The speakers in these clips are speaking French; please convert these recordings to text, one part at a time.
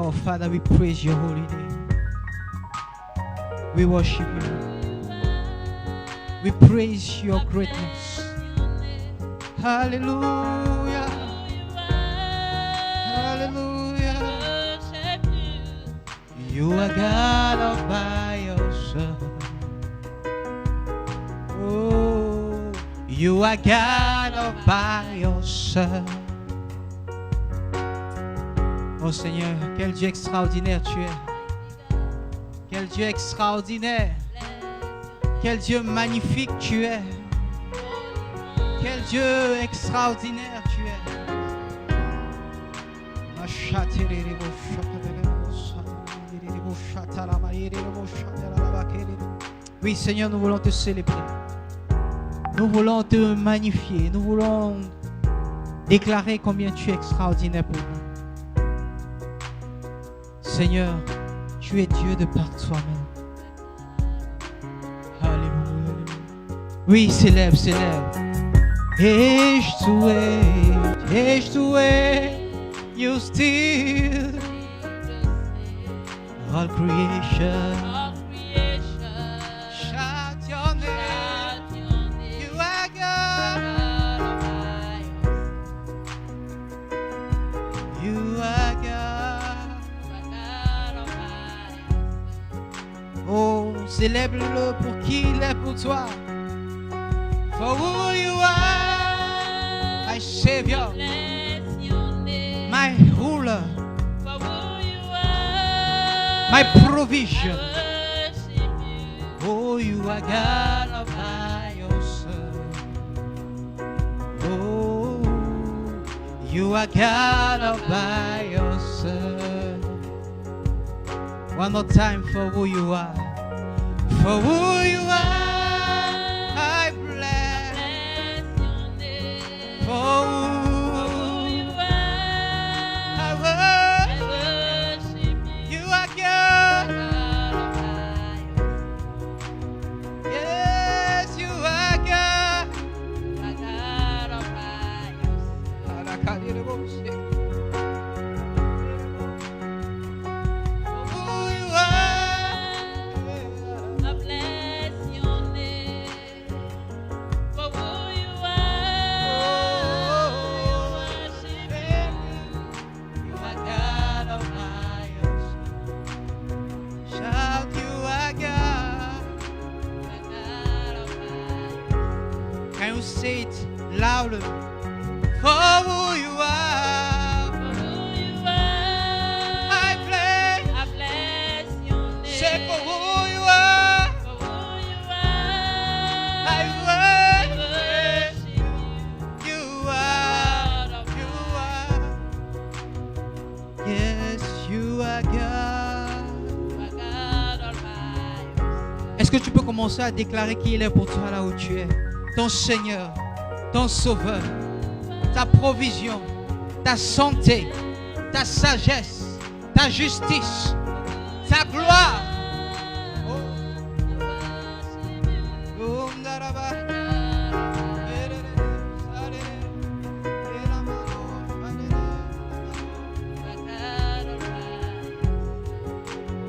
Oh, Father, we praise your holy name. We worship you. We praise your greatness. Hallelujah. Hallelujah. You are God all by yourself. Oh, you are God all by yourself. Oh Seigneur, quel Dieu extraordinaire tu es. Quel Dieu extraordinaire. Quel Dieu magnifique tu es. Quel Dieu extraordinaire tu es. Oui Seigneur, nous voulons te célébrer. Nous voulons te magnifier. Nous voulons déclarer combien tu es extraordinaire pour nous. Seigneur, tu es Dieu de par toi-même. Alléluia. Oui, célèbre, célèbre. Age to wait, you still all creation. Shout your name. You are God. You are God. Oh, célèbre-le pour qui il est pour toi. For who you are, my Savior, my ruler, my provision. Oh, you are God all by yourself. Oh, you are God all by yourself. One more time, for who you are. For who you are, I bless your name. For who you are, I worship you. You are God. Yes, you are God. Can you say it louder? For who you are, I bless your name. Say for who you are, I worship you. You are. Yes, you are God. Est-ce que tu peux commencer à déclarer qui il est pour toi là où tu es? Ton Seigneur, ton Sauveur, ta provision, ta santé, ta sagesse, ta justice, ta gloire.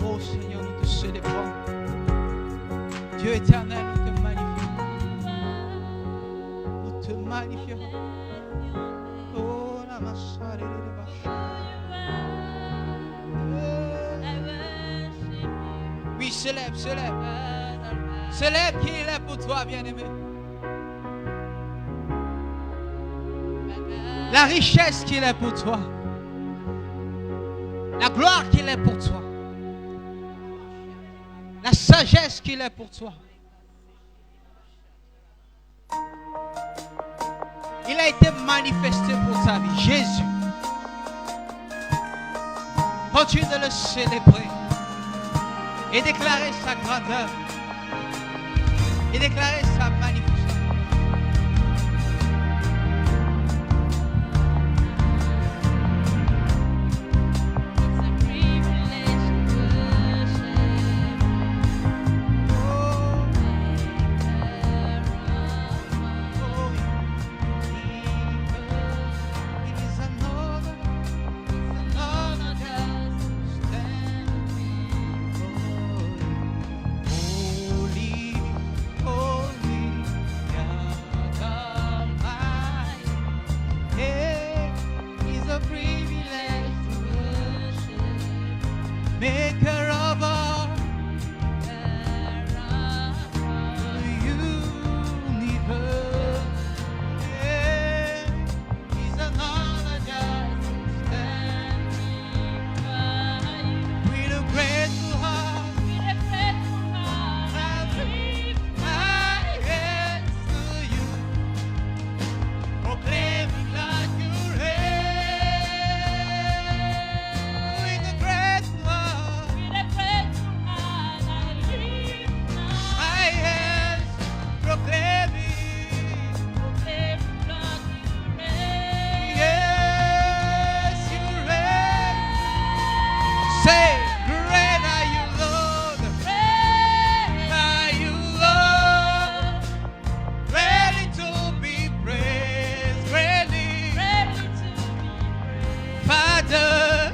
Oh Seigneur, nous te célébrons. Dieu éternel, nous te magnifions. Nous te magnifions. Oh, la massare de vache. Oui, célèbre. Célèbre qui il est pour toi, bien-aimé. La richesse qu'il est pour toi. La gloire qu'il est pour toi. La sagesse qu'il est pour toi. Il a été manifesté pour ta vie. Jésus. Continue de le célébrer et déclarer sa grandeur et déclarer sa magnificence. maker of all the universe. Yeah, He's an honor just standing by you. With a grateful heart, I lift my hands to you, proclaiming that you reign. With a grateful heart, my hands proclaiming, yes, you reign. Say, great are you, Lord. Are you, Lord? Ready to be praised, ready. Father,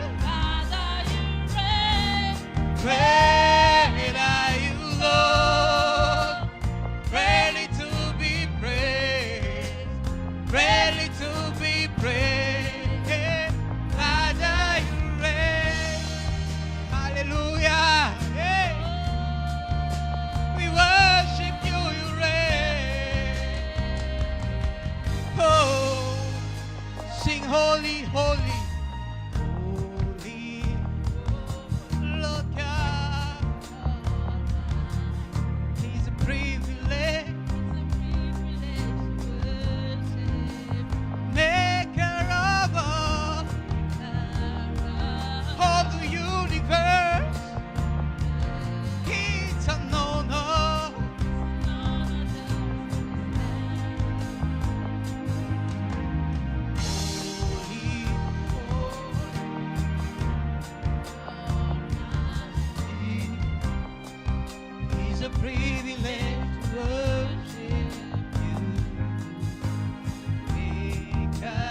great are you, Lord. Ready to be praised, ready to be praised. Father, you reign. Hallelujah. Hey. We worship you, you reign. Oh, sing holy, holy, holy, Lord God. It's a privilege, maker of all the universe. It's an honor. Holy, holy. It's a privilege to worship you, maker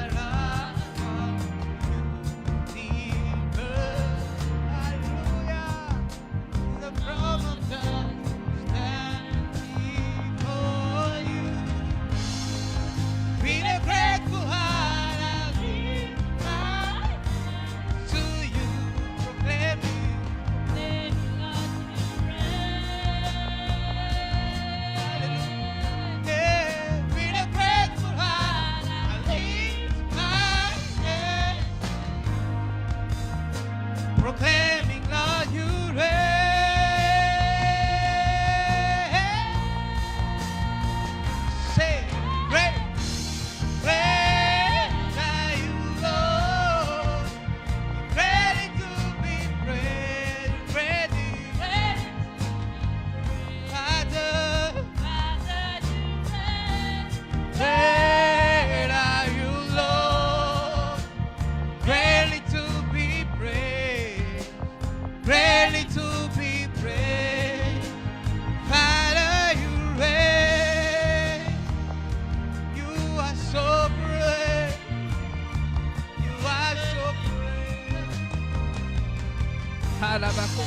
of all universe. Hallelujah. The problem does stand before you. With a grateful heart, I lift my hands to you, proclaiming, yeah. With a grateful heart, I lift my hands, proclaiming, Lord, you reign. Say, great, great are you, Lord. Ready to be praised, ready. Father, great are you, Lord. Ready to be praised, ready to be praised. Father, you reign. You are so great. You are so great. Halabako.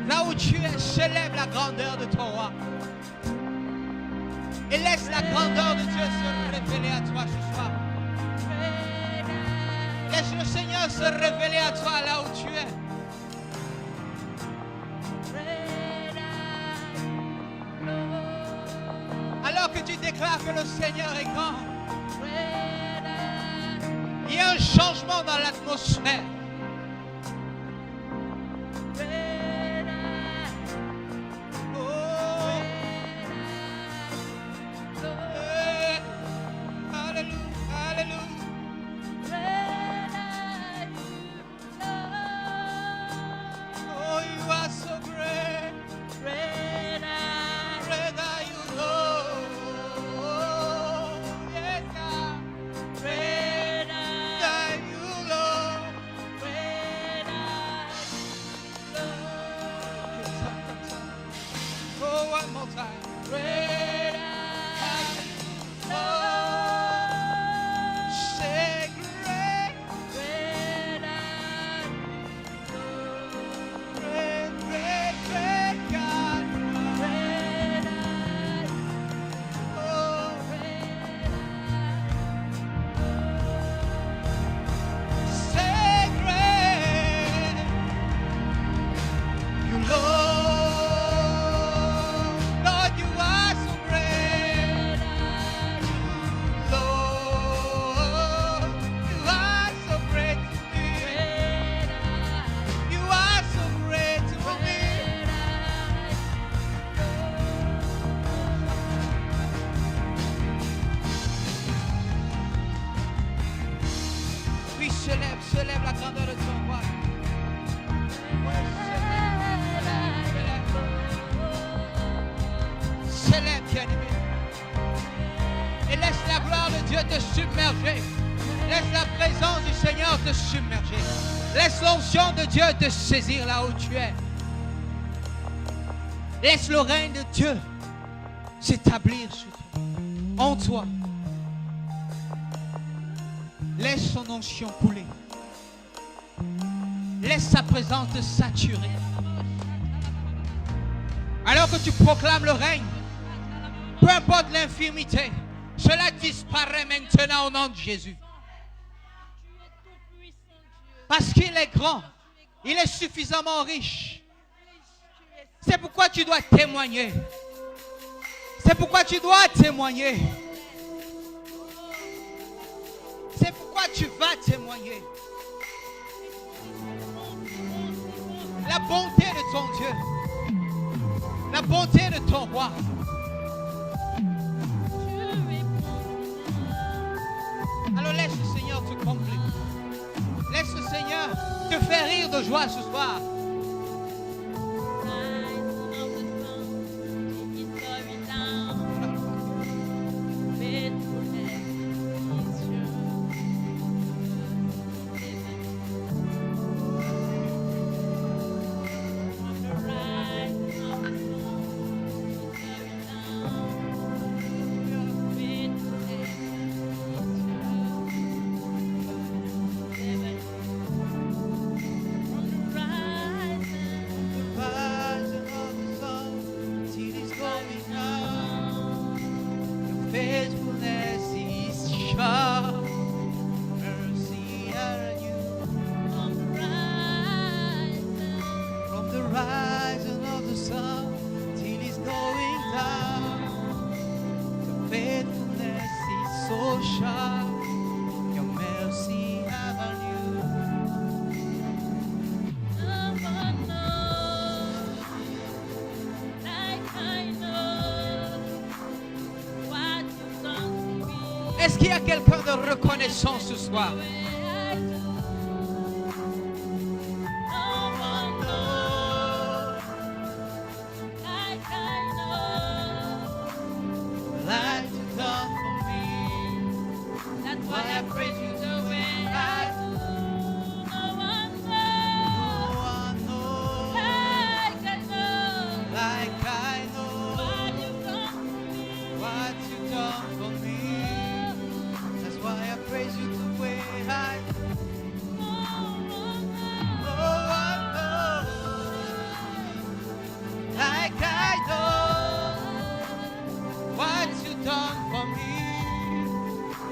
Là où tu es, célèbre la grandeur de ton roi. Et laisse la grandeur de Dieu se révéler à toi ce soir. Laisse le Seigneur se révéler à toi là où tu es. Alors que tu déclares que le Seigneur est grand, il y a un changement dans l'atmosphère. Oh, eh, Alléluia, Alléluia. Oh, you are so great. Great are you, Lord. Oh, yes, God. Great are you, Lord. Oh, one more time. Great are you, Lord. Say great. Great, great, great God. Dieu te submerger. Laisse la présence du Seigneur te submerger. Laisse l'onction de Dieu te saisir là où tu es. Laisse le règne de Dieu s'établir sur toi, en toi. Laisse son onction couler. Laisse sa présence te saturer. Alors que tu proclames le règne, peu importe l'infirmité, cela disparaît maintenant au nom de Jésus. Parce qu'il est grand, il est suffisamment riche. C'est pourquoi tu dois témoigner. C'est pourquoi tu dois témoigner. C'est pourquoi tu vas témoigner. La bonté de ton Dieu. La bonté de ton roi. Alors laisse le Seigneur te combler. Laisse le Seigneur te faire rire de joie ce soir. Est-ce qu'il y a quelqu'un de reconnaissant ce soir?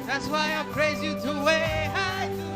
That's why I praise you the way I do.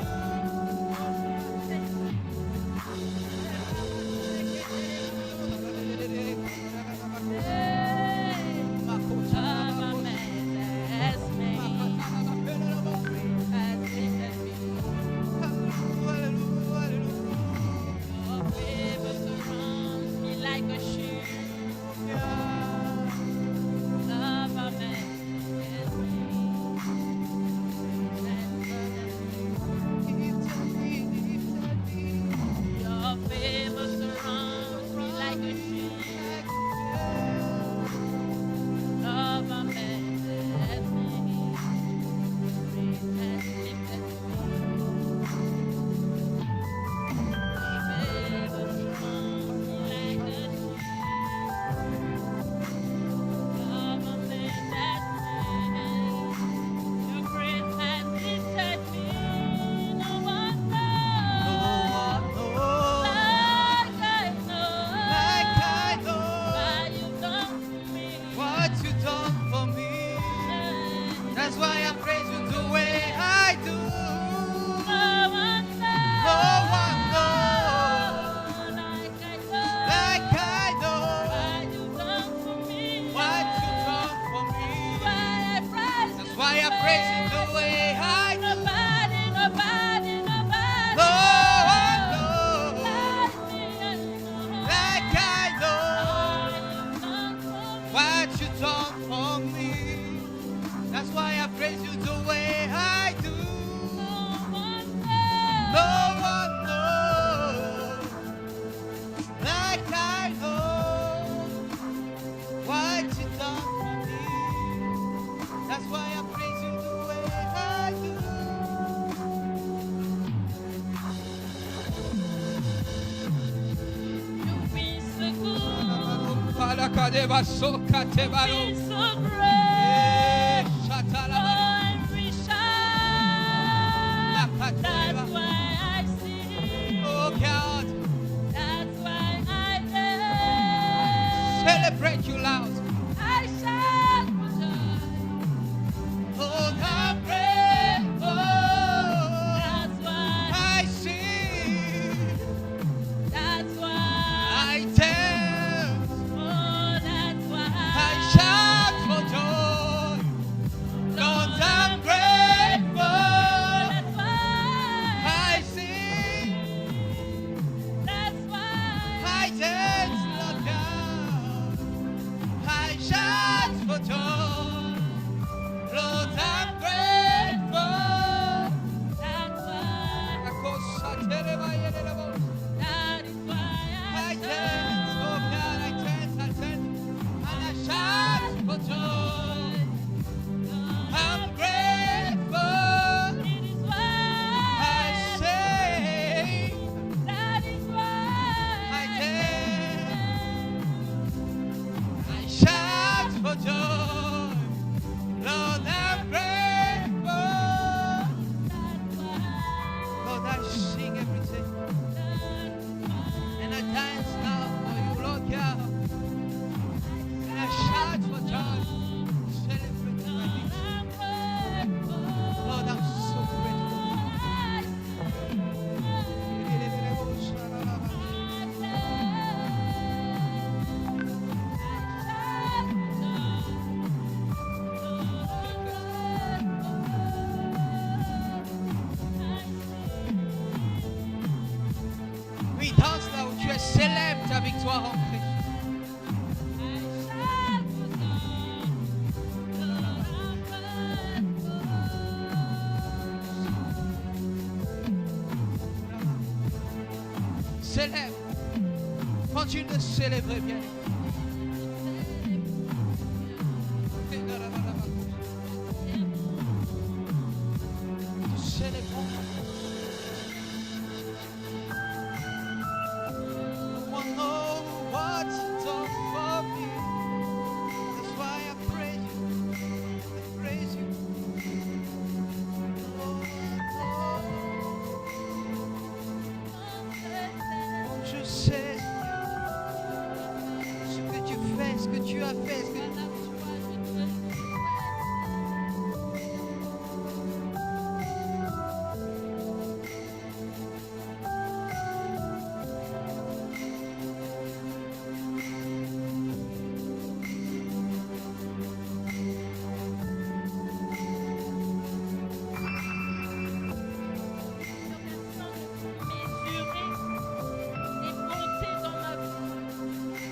He's so great. Every child. That's why I sing. Oh God, That's why I dance. celebrate you loud. I shout for joy. Oh, I'm grateful. That's why. I sing, That's why. I dance, Oh, that's why. I shout for joy. Lord, I'm grateful. That's why. I sing, That's why. I dance, Lord God. I shout for joy. Lord, I'm grateful. That's why. That That is why I dance, oh God, I dance, and I shout for joy. I'm grateful. It is why. I say, That is why. I dance, I shout for joy. Lord, I'm grateful. That's why. Lord, I sing every day, and I dance now for you, Lord God. And I shout for joy, celebrate my victory. Lord, I'm so grateful. Oui, danse là où tu es, célèbre ta victoire en Christ. Célèbre. Continue de célébrer bien. Nous célébrons. No one knows what's done for me. That's why I praise you. I praise you. Oh, je sais ce que tu fais, ce que tu as fait, ce que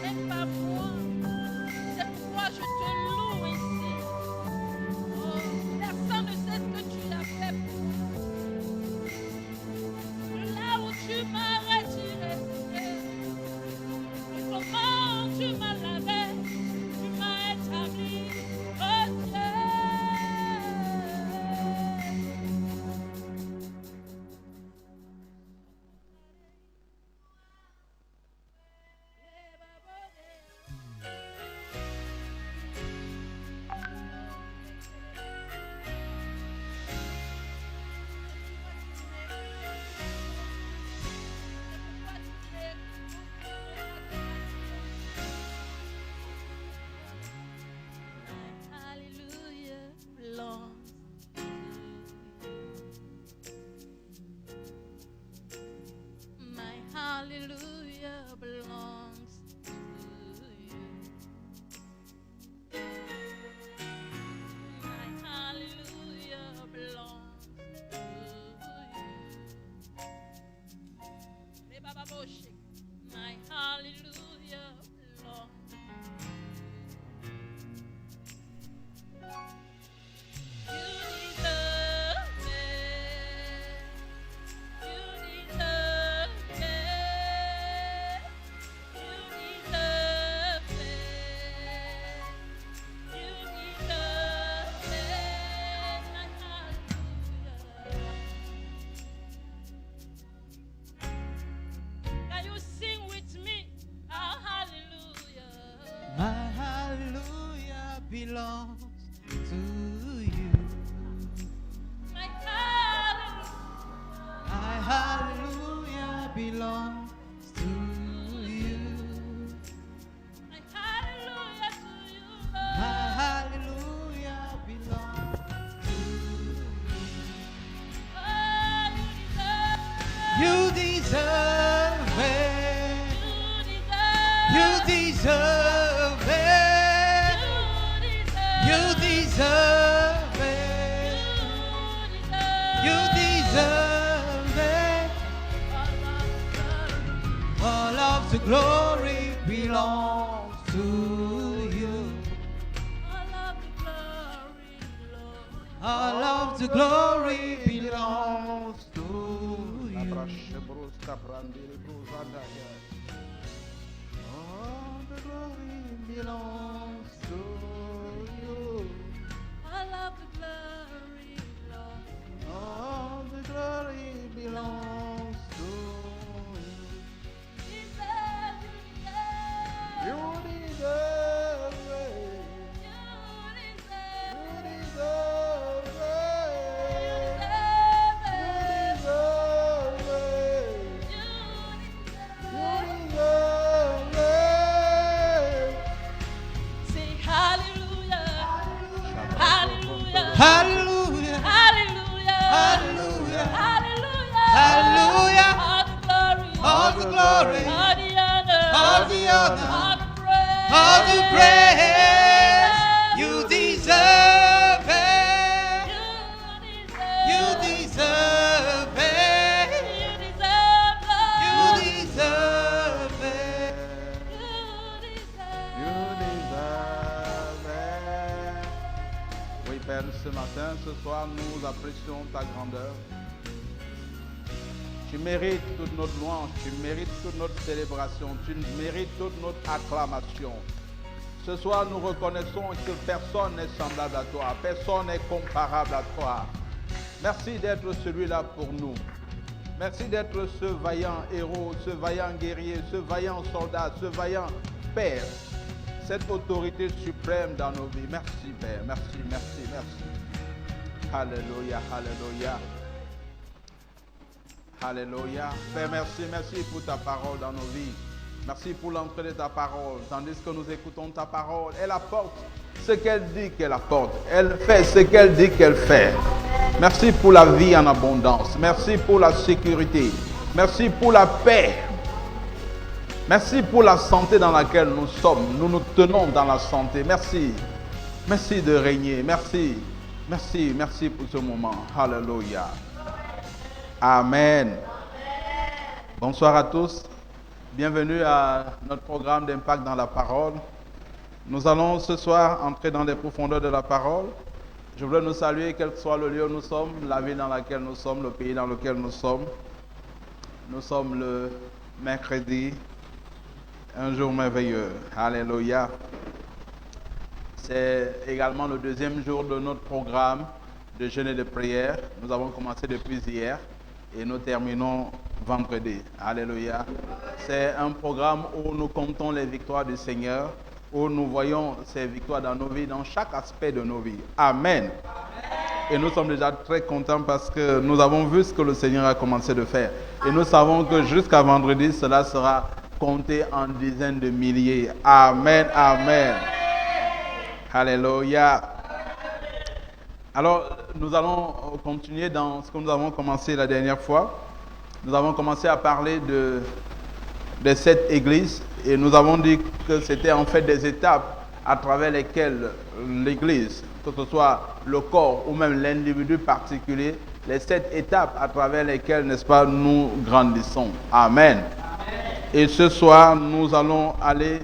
Même pas moi. C'est pourquoi je te belongs to you. My hallelujah. My hallelujah belongs to you. My hallelujah to you, My Lord. hallelujah belongs to Oh, you. You deserve it. You deserve it. You deserve it. You deserve it. All of the glory belongs to you. All of the glory belongs to you. All the glory belongs to you. All the glory belongs to you. You deserve it. You deserve it. You deserve it. You deserve it. Say hallelujah. Hallelujah. Hallelujah. Hallelujah. Hallelujah. Hallelujah. Hallelujah. All the glory. All the glory. All the honor. All the honor. All the praise. All the praise. You deserve it. You deserve it. You deserve You love. deserve it. You deserve it. Oui, Père, ce matin, ce soir, nous apprécions ta grandeur. Tu mérites toute notre louange, tu mérites toute notre célébration, tu mérites toute notre acclamation. Ce soir, nous reconnaissons que personne n'est semblable à toi, personne n'est comparable à toi. Merci d'être celui-là pour nous. Merci d'être ce vaillant héros, ce vaillant guerrier, ce vaillant soldat, ce vaillant Père. Cette autorité suprême dans nos vies. Merci Père, merci, merci, merci. Alléluia, alléluia. Alléluia. Père, merci, merci pour ta parole dans nos vies. Merci pour l'entrée de ta parole. Tandis que nous écoutons ta parole, elle apporte ce qu'elle dit qu'elle apporte. Elle fait ce qu'elle dit qu'elle fait. Merci pour la vie en abondance. Merci pour la sécurité. Merci pour la paix. Merci pour la santé dans laquelle nous sommes. Nous nous tenons dans la santé. Merci. Merci de régner. Merci. Merci. Merci pour ce moment. Alléluia. Amen. Bonsoir à tous. Bienvenue à notre programme d'impact dans la parole. Nous allons ce soir entrer dans les profondeurs de la parole. Je voudrais nous saluer, quel que soit le lieu où nous sommes, la ville dans laquelle nous sommes, le pays dans lequel nous sommes. Nous sommes le mercredi, un jour merveilleux. Alléluia. C'est également le deuxième jour de notre programme de jeûne et de prière. Nous avons commencé depuis hier et nous terminons vendredi. Alléluia. C'est un programme où nous comptons les victoires du Seigneur, où nous voyons ces victoires dans nos vies, dans chaque aspect de nos vies. Amen. Et nous sommes déjà très contents parce que nous avons vu ce que le Seigneur a commencé de faire. Et nous savons que jusqu'à vendredi, cela sera compté en dizaines de milliers. Amen, amen. Alléluia. Alors, nous allons continuer dans ce que nous avons commencé la dernière fois. Nous avons commencé à parler de 7 églises et nous avons dit que c'était en fait des étapes à travers lesquelles l'église, que ce soit le corps ou même l'individu particulier, les 7 étapes à travers lesquelles, n'est-ce pas, nous grandissons. Amen. Et ce soir, nous allons aller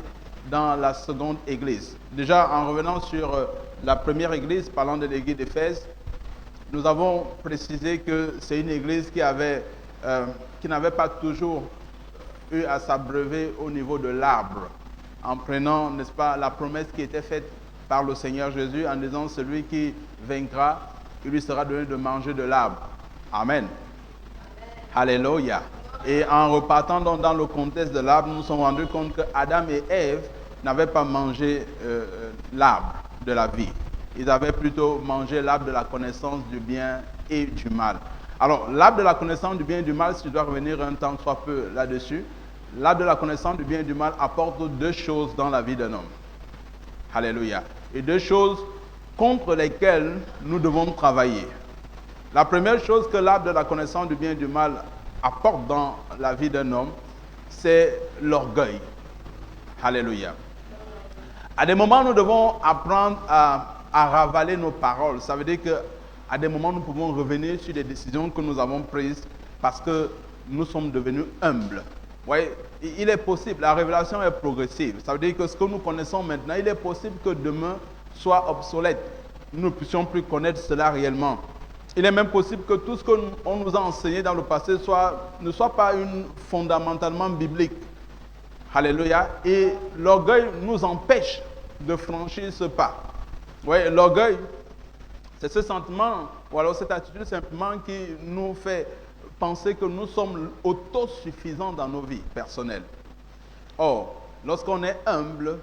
dans la seconde église. Déjà, en revenant sur la première église, parlant de l'église d'Éphèse, nous avons précisé que c'est une église qui n'avait pas toujours eu à s'abreuver au niveau de l'arbre, en prenant, n'est-ce pas, la promesse qui était faite par le Seigneur Jésus, en disant celui qui vaincra, il lui sera donné de manger de l'arbre. Amen. Alléluia. Et en repartant donc dans le contexte de l'arbre, nous nous sommes rendus compte que Adam et Ève n'avaient pas mangé l'arbre. de la vie. Ils avaient plutôt mangé l'arbre de la connaissance du bien et du mal. Alors, l'arbre de la connaissance du bien et du mal, si je dois revenir un temps soit peu là-dessus, l'arbre de la connaissance du bien et du mal apporte deux choses dans la vie d'un homme. Alléluia. Et deux choses contre lesquelles nous devons travailler. La première chose que l'arbre de la connaissance du bien et du mal apporte dans la vie d'un homme, c'est l'orgueil. Alléluia. À des moments, nous devons apprendre à ravaler nos paroles. Ça veut dire qu'à des moments, nous pouvons revenir sur des décisions que nous avons prises parce que nous sommes devenus humbles. Oui, il est possible, la révélation est progressive. Ça veut dire que ce que nous connaissons maintenant, il est possible que demain soit obsolète. Nous ne puissions plus connaître cela réellement. Il est même possible que tout ce qu'on nous a enseigné dans le passé ne soit pas fondamentalement biblique. Alléluia. Et l'orgueil nous empêche de franchir ce pas. Oui, l'orgueil, c'est ce sentiment, ou alors cette attitude simplement qui nous fait penser que nous sommes autosuffisants dans nos vies personnelles. Or, lorsqu'on est humble,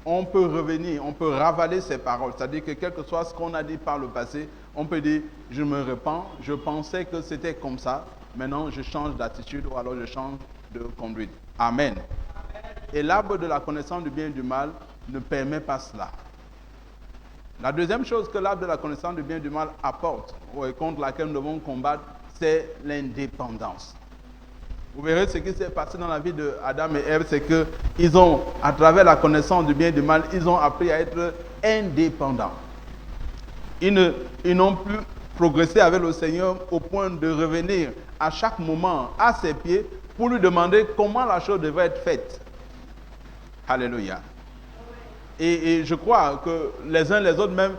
on peut revenir, on peut ravaler ses paroles. C'est-à-dire que quel que soit ce qu'on a dit par le passé, on peut dire, je me repens, je pensais que c'était comme ça, maintenant je change d'attitude ou alors je change de conduite. Amen. Et l'arbre de la connaissance du bien et du mal ne permet pas cela. La deuxième chose que l'arbre de la connaissance du bien et du mal apporte, et contre laquelle nous devons combattre, c'est l'indépendance. Vous verrez ce qui s'est passé dans la vie d'Adam et Ève, c'est qu'ils ont, à travers la connaissance du bien et du mal, ils ont appris à être indépendants. Ils n'ont plus progressé avec le Seigneur au point de revenir à chaque moment à ses pieds pour lui demander comment la chose devait être faite. Alléluia. Et je crois que les uns les autres, même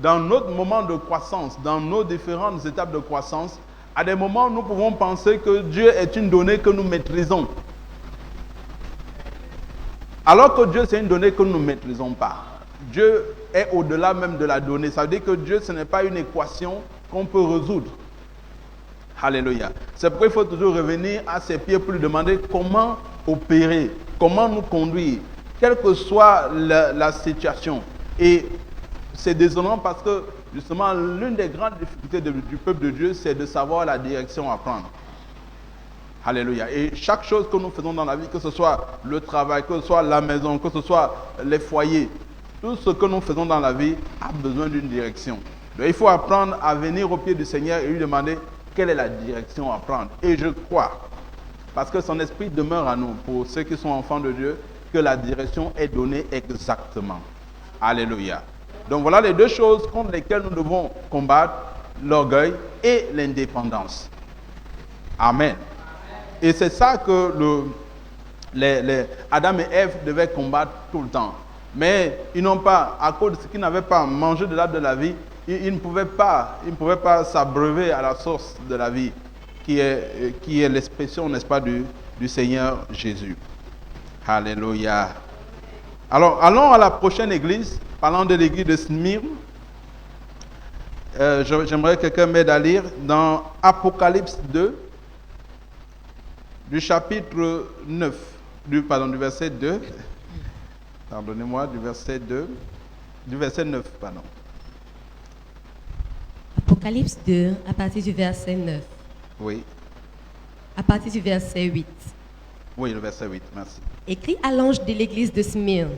dans notre moment de croissance, dans nos différentes étapes de croissance, à des moments, nous pouvons penser que Dieu est une donnée que nous maîtrisons. Alors que Dieu, c'est une donnée que nous ne maîtrisons pas. Dieu est au-delà même de la donnée. Ça veut dire que Dieu, ce n'est pas une équation qu'on peut résoudre. Alléluia. C'est pourquoi il faut toujours revenir à ses pieds pour lui demander comment opérer, comment nous conduire, quelle que soit la situation. Et c'est désolant parce que, justement, l'une des grandes difficultés du peuple de Dieu, c'est de savoir la direction à prendre. Alléluia. Et chaque chose que nous faisons dans la vie, que ce soit le travail, que ce soit la maison, que ce soit les foyers, tout ce que nous faisons dans la vie a besoin d'une direction. Donc, il faut apprendre à venir au pied du Seigneur et lui demander quelle est la direction à prendre. Et je crois, parce que son esprit demeure à nous, pour ceux qui sont enfants de Dieu, que la direction est donnée exactement. Alléluia. Donc voilà les deux choses contre lesquelles nous devons combattre, l'orgueil et l'indépendance. Amen. Et c'est ça que Adam et Ève devaient combattre tout le temps. Mais ils n'ont pas, à cause de ce qu'ils n'avaient pas mangé de l'arbre de la vie, ils ne pouvaient pas s'abreuver à la source de la vie, qui est l'expression, n'est-ce pas, du Seigneur Jésus. Alléluia. Alors, allons à la prochaine église, parlant de l'église de Smyrne. J'aimerais que quelqu'un m'aide à lire dans Apocalypse 2, du chapitre 9, du verset 2. Pardonnez-moi, du verset 9, pardon. Apocalypse 2, à partir du verset 9. Oui. À partir du verset 8. Oui, le verset 8, merci. Écrit à l'ange de l'église de Smyrne.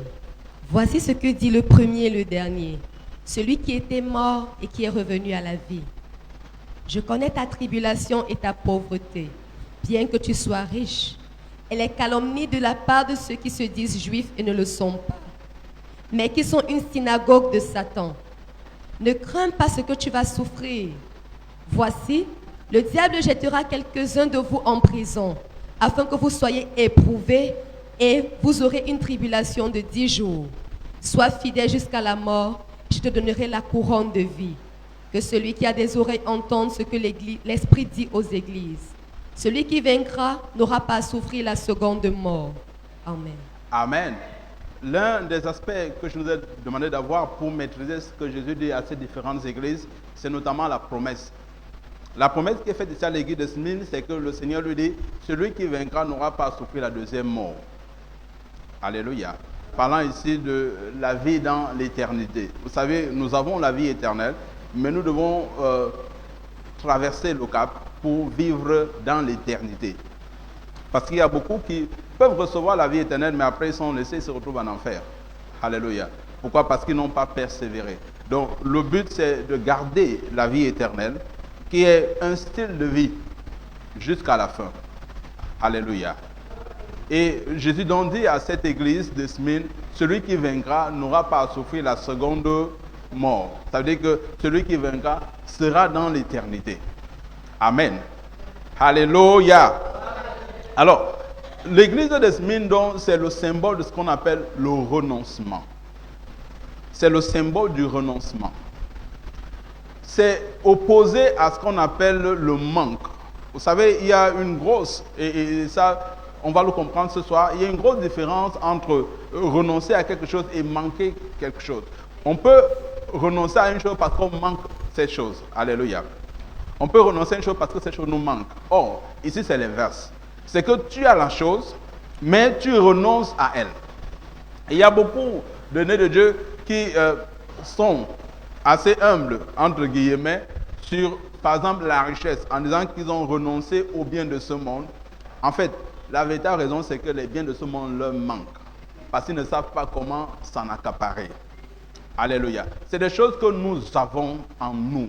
Voici ce que dit le premier et le dernier, celui qui était mort et qui est revenu à la vie. Je connais ta tribulation et ta pauvreté, bien que tu sois riche. Et les calomnies de la part de ceux qui se disent juifs et ne le sont pas, mais qui sont une synagogue de Satan. Ne crains pas ce que tu vas souffrir. Voici, le diable jettera quelques-uns de vous en prison, afin que vous soyez éprouvés, et vous aurez une tribulation de 10 jours. Sois fidèle jusqu'à la mort, je te donnerai la couronne de vie. Que celui qui a des oreilles entende ce que l'Esprit dit aux églises. Celui qui vaincra n'aura pas à souffrir la seconde mort. Amen. Amen. L'un des aspects que je nous ai demandé d'avoir pour maîtriser ce que Jésus dit à ces différentes églises, c'est notamment la promesse. La promesse qui est faite ici à l'église de Smyrne, c'est que le Seigneur lui dit, celui qui vaincra n'aura pas à souffrir la deuxième mort. Alléluia. parlant ici de la vie dans l'éternité. Vous savez, nous avons la vie éternelle, mais nous devons traverser le cap pour vivre dans l'éternité. Parce qu'il y a beaucoup qui peuvent recevoir la vie éternelle, mais après ils sont laissés, ils se retrouvent en enfer. Alléluia. Pourquoi? Parce qu'ils n'ont pas persévéré. Donc le but, c'est de garder la vie éternelle, qui est un style de vie jusqu'à la fin. Alléluia. Et Jésus donc dit à cette église de Smyrne, celui qui vaincra n'aura pas à souffrir la seconde mort. Ça veut dire que celui qui vaincra sera dans l'éternité. Amen. Alléluia. Alors, l'église de Smyrne, donc, c'est le symbole de ce qu'on appelle le renoncement. C'est le symbole du renoncement. C'est opposé à ce qu'on appelle le manque. Vous savez, il y a une grosse, et ça, on va le comprendre ce soir, il y a une grosse différence entre renoncer à quelque chose et manquer quelque chose. On peut renoncer à une chose parce qu'on manque cette chose. Alléluia. On peut renoncer à une chose parce que cette chose nous manque. Or, ici c'est l'inverse. C'est que tu as la chose, mais tu renonces à elle. Et il y a beaucoup de nés de Dieu qui sont assez humbles, entre guillemets, sur, par exemple, la richesse, en disant qu'ils ont renoncé aux biens de ce monde. En fait, la véritable raison, c'est que les biens de ce monde leur manquent, parce qu'ils ne savent pas comment s'en accaparer. Alléluia. C'est des choses que nous avons en nous.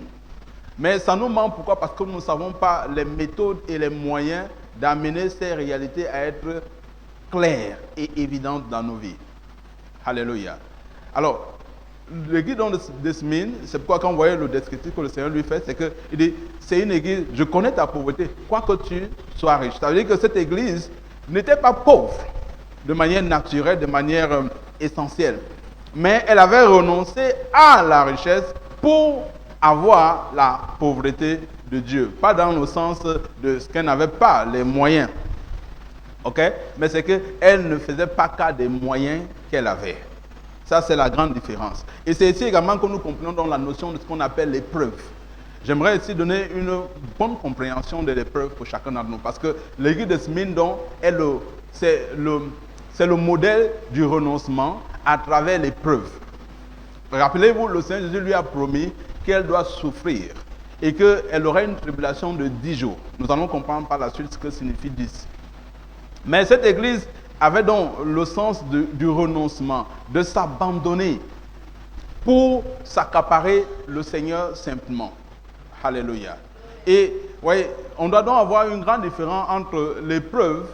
Mais ça nous manque, pourquoi? Parce que nous ne savons pas les méthodes et les moyens d'amener ces réalités à être claires et évidentes dans nos vies. Alléluia. Alors, l'église de Smyrne, c'est pourquoi quand vous voyez le descriptif que le Seigneur lui fait, c'est qu'il dit, c'est une église, je connais ta pauvreté, quoique tu sois riche. Ça veut dire que cette église n'était pas pauvre de manière naturelle, de manière essentielle. Mais elle avait renoncé à la richesse pour avoir la pauvreté de Dieu. Pas dans le sens de ce qu'elle n'avait pas les moyens. Ok? Mais c'est qu'elle ne faisait pas cas des moyens qu'elle avait. Ça, c'est la grande différence. Et c'est ici également que nous comprenons dans la notion de ce qu'on appelle l'épreuve. J'aimerais ici donner une bonne compréhension de l'épreuve pour chacun d'entre nous. Parce que l'église de Smyrne, c'est le modèle du renoncement à travers l'épreuve. Rappelez-vous, le Seigneur Jésus lui a promis qu'elle doit souffrir et qu'elle aurait une tribulation de 10 jours. Nous allons comprendre par la suite ce que signifie 10. Mais cette église avait donc le sens du renoncement, de s'abandonner pour s'accaparer le Seigneur simplement. Alléluia. Et voyez, on doit donc avoir une grande différence entre l'épreuve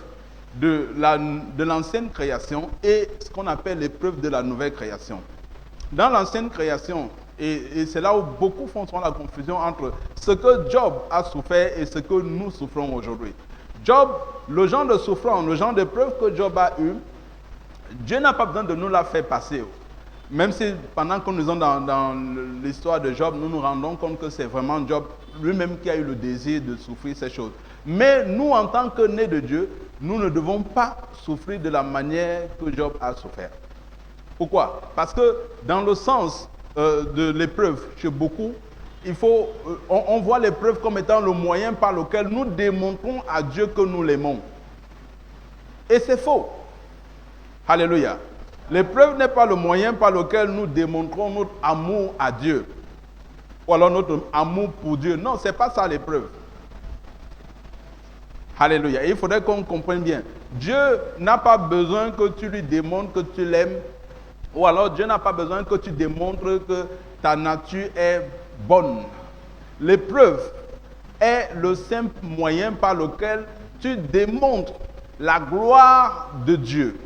de l'ancienne création et ce qu'on appelle l'épreuve de la nouvelle création. Dans l'ancienne création, et c'est là où beaucoup font la confusion entre ce que Job a souffert et ce que nous souffrons aujourd'hui. Job, le genre de souffrance, le genre d'épreuve que Job a eu, Dieu n'a pas besoin de nous la faire passer. Même si pendant que nous sommes dans l'histoire de Job, nous nous rendons compte que c'est vraiment Job lui-même qui a eu le désir de souffrir ces choses. Mais nous, en tant que nés de Dieu, nous ne devons pas souffrir de la manière que Job a souffert. Pourquoi? Parce que dans le sens de l'épreuve, chez beaucoup, on voit l'épreuve comme étant le moyen par lequel nous démontrons à Dieu que nous l'aimons. Et c'est faux. Alléluia. L'épreuve n'est pas le moyen par lequel nous démontrons notre amour à Dieu. Ou alors notre amour pour Dieu. Non, ce n'est pas ça l'épreuve. Alléluia. Il faudrait qu'on comprenne bien. Dieu n'a pas besoin que tu lui démontres que tu l'aimes. Ou alors Dieu n'a pas besoin que tu démontres que ta nature est bonne. L'épreuve est le simple moyen par lequel tu démontres la gloire de Dieu.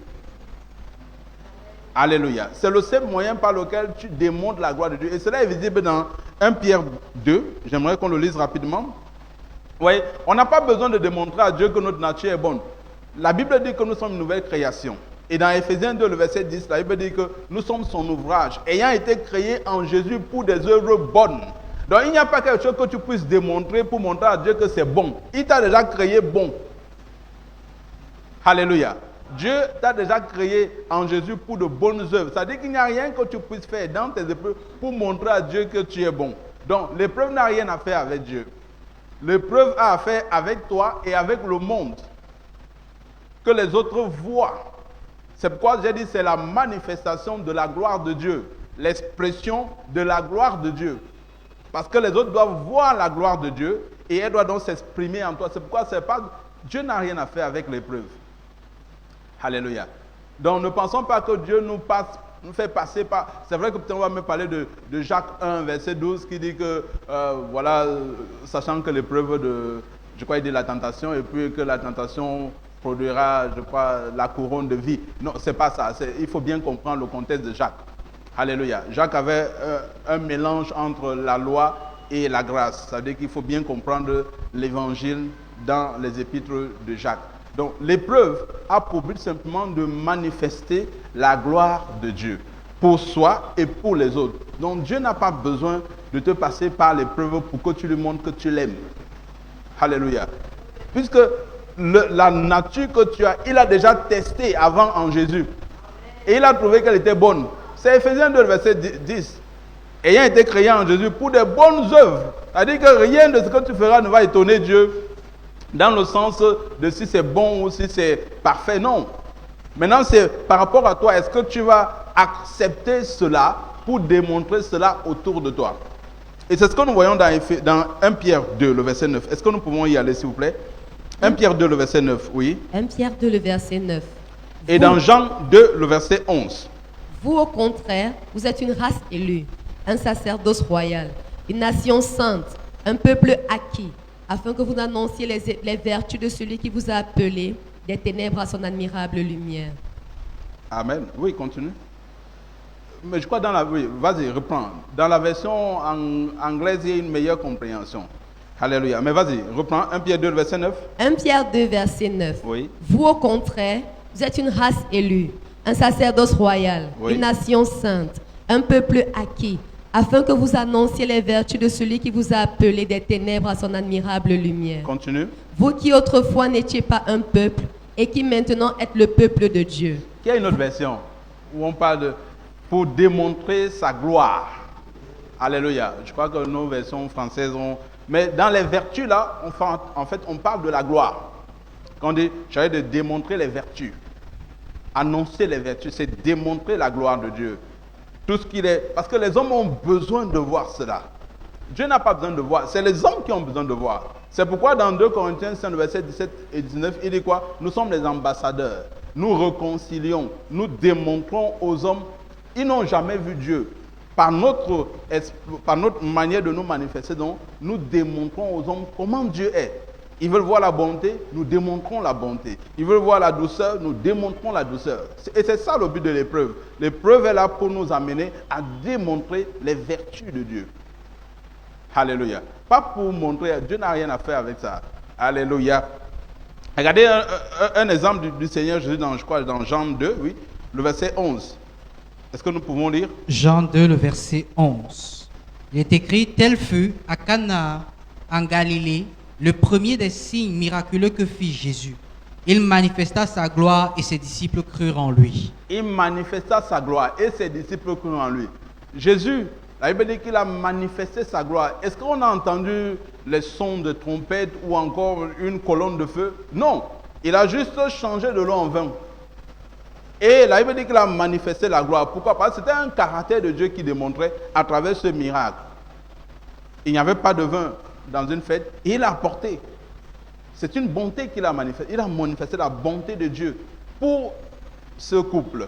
Alléluia. C'est le seul moyen par lequel tu démontres la gloire de Dieu. Et cela est visible dans 1 Pierre 2. J'aimerais qu'on le lise rapidement. Vous voyez, on n'a pas besoin de démontrer à Dieu que notre nature est bonne. La Bible dit que nous sommes une nouvelle création. Et dans Ephésiens 2, le verset 10, la Bible dit que nous sommes son ouvrage, ayant été créés en Jésus pour des œuvres bonnes. Donc il n'y a pas quelque chose que tu puisses démontrer pour montrer à Dieu que c'est bon. Il t'a déjà créé bon. Alléluia. Dieu t'a déjà créé en Jésus pour de bonnes œuvres. Ça veut dire qu'il n'y a rien que tu puisses faire dans tes épreuves pour montrer à Dieu que tu es bon. Donc l'épreuve n'a rien à faire avec Dieu. L'épreuve a à faire avec toi et avec le monde. Que les autres voient C'est pourquoi j'ai dit c'est la manifestation de la gloire de Dieu, l'expression de la gloire de Dieu. Parce que les autres doivent voir la gloire de Dieu et elle doit donc s'exprimer en toi. C'est pourquoi Dieu n'a rien à faire avec l'épreuve. Alléluia. Donc ne pensons pas que Dieu nous fait passer par... C'est vrai que peut-être on va me parler de Jacques 1, verset 12, qui dit que, sachant que l'épreuve je crois il dit la tentation, et puis que la tentation produira, je crois, la couronne de vie. Non, c'est pas ça. Il faut bien comprendre le contexte de Jacques. Alléluia. Jacques avait un mélange entre la loi et la grâce. Ça veut dire qu'il faut bien comprendre l'évangile dans les épîtres de Jacques. Donc l'épreuve a pour but simplement de manifester la gloire de Dieu pour soi et pour les autres. Donc Dieu n'a pas besoin de te passer par l'épreuve pour que tu lui montres que tu l'aimes. Alléluia. Puisque la nature que tu as, il a déjà testé avant en Jésus. Et il a trouvé qu'elle était bonne. C'est Ephésiens 2, verset 10. Ayant été créé en Jésus pour des bonnes œuvres. C'est-à-dire que rien de ce que tu feras ne va étonner Dieu dans le sens de si c'est bon ou si c'est parfait. Non. Maintenant, c'est par rapport à toi. Est-ce que tu vas accepter cela pour démontrer cela autour de toi? Et c'est ce que nous voyons dans 1 Pierre 2, le verset 9. Est-ce que nous pouvons y aller, s'il vous plaît? 1 Pierre 2, le verset 9, oui. 1 Pierre 2, le verset 9. Et dans Jean 2, le verset 11. Vous, au contraire, vous êtes une race élue, un sacerdoce royal, une nation sainte, un peuple acquis, afin que vous annonciez les vertus de celui qui vous a appelé des ténèbres à son admirable lumière. Amen. Oui, continue. Mais je crois oui, vas-y, reprends. Dans la version anglaise, il y a une meilleure compréhension. Alléluia. Mais vas-y, reprends. 1 Pierre 2, verset 9. 1 Pierre 2, verset 9. Oui. Vous, au contraire, vous êtes une race élue, un sacerdoce royal, oui, une nation sainte, un peuple acquis, afin que vous annonciez les vertus de celui qui vous a appelé des ténèbres à son admirable lumière. Continue. Vous qui autrefois n'étiez pas un peuple et qui maintenant êtes le peuple de Dieu. Il y a une autre version où on parle de pour démontrer sa gloire. Alléluia. Je crois que nos versions françaises ont... Mais dans les vertus là, en fait, on parle de la gloire. Quand on dit, j'allais de démontrer les vertus. Annoncer les vertus, c'est démontrer la gloire de Dieu. Tout ce qu'il est... Parce que les hommes ont besoin de voir cela. Dieu n'a pas besoin de voir. C'est les hommes qui ont besoin de voir. C'est pourquoi dans 2 Corinthiens 5, verset 17 et 19, il dit quoi? Nous sommes les ambassadeurs. Nous réconcilions. Nous démontrons aux hommes. Ils n'ont jamais vu Dieu. Par notre manière de nous manifester, donc, nous démontrons aux hommes comment Dieu est. Ils veulent voir la bonté, nous démontrons la bonté. Ils veulent voir la douceur, nous démontrons la douceur. Et c'est ça le but de l'épreuve. L'épreuve est là pour nous amener à démontrer les vertus de Dieu. Alléluia. Pas pour montrer, Dieu n'a rien à faire avec ça. Alléluia. Regardez un exemple du Seigneur Jésus je crois, dans Jean 2, oui, le verset 11. Est-ce que nous pouvons lire? Jean 2, le verset 11. Il est écrit, tel fut à Cana, en Galilée, le premier des signes miraculeux que fit Jésus. Il manifesta sa gloire et ses disciples crurent en lui. Il manifesta sa gloire et ses disciples crurent en lui. Jésus, la Bible dit qu'il a manifesté sa gloire. Est-ce qu'on a entendu les sons de trompette ou encore une colonne de feu? Non. Il a juste changé de l'eau en vin. Et la Bible dit qu'il a manifesté la gloire. Pourquoi? Parce que c'était un caractère de Dieu qui démontrait à travers ce miracle. Il n'y avait pas de vin dans une fête et il l'a apporté. C'est une bonté qu'il a manifestée. Il a manifesté la bonté de Dieu pour ce couple.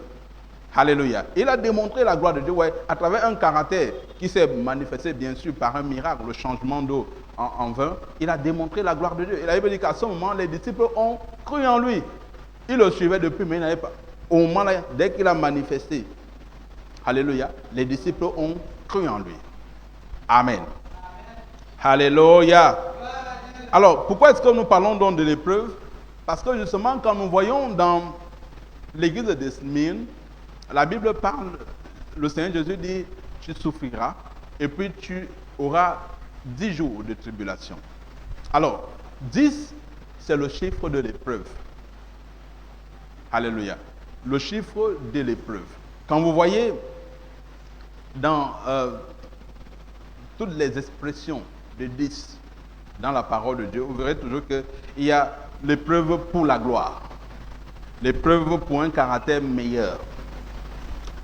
Alléluia. Il a démontré la gloire de Dieu à travers un caractère qui s'est manifesté bien sûr par un miracle, le changement d'eau en vin. Il a démontré la gloire de Dieu. Et la Bible dit qu'à ce moment, les disciples ont cru en lui. Ils le suivaient depuis, mais ils n'avaient pas. Au moment là, dès qu'il a manifesté, alléluia, les disciples ont cru en lui. Amen. Alléluia. Alors, pourquoi est-ce que nous parlons donc de l'épreuve? Parce que justement, quand nous voyons dans l'église de Smyrne, la Bible parle, le Seigneur Jésus dit, tu souffriras et puis tu auras 10 jours de tribulation. Alors, 10, c'est le chiffre de l'épreuve. Alléluia. Le chiffre de l'épreuve. Quand vous voyez dans toutes les expressions de 10 dans la parole de Dieu, vous verrez toujours qu'il y a l'épreuve pour la gloire. L'épreuve pour un caractère meilleur.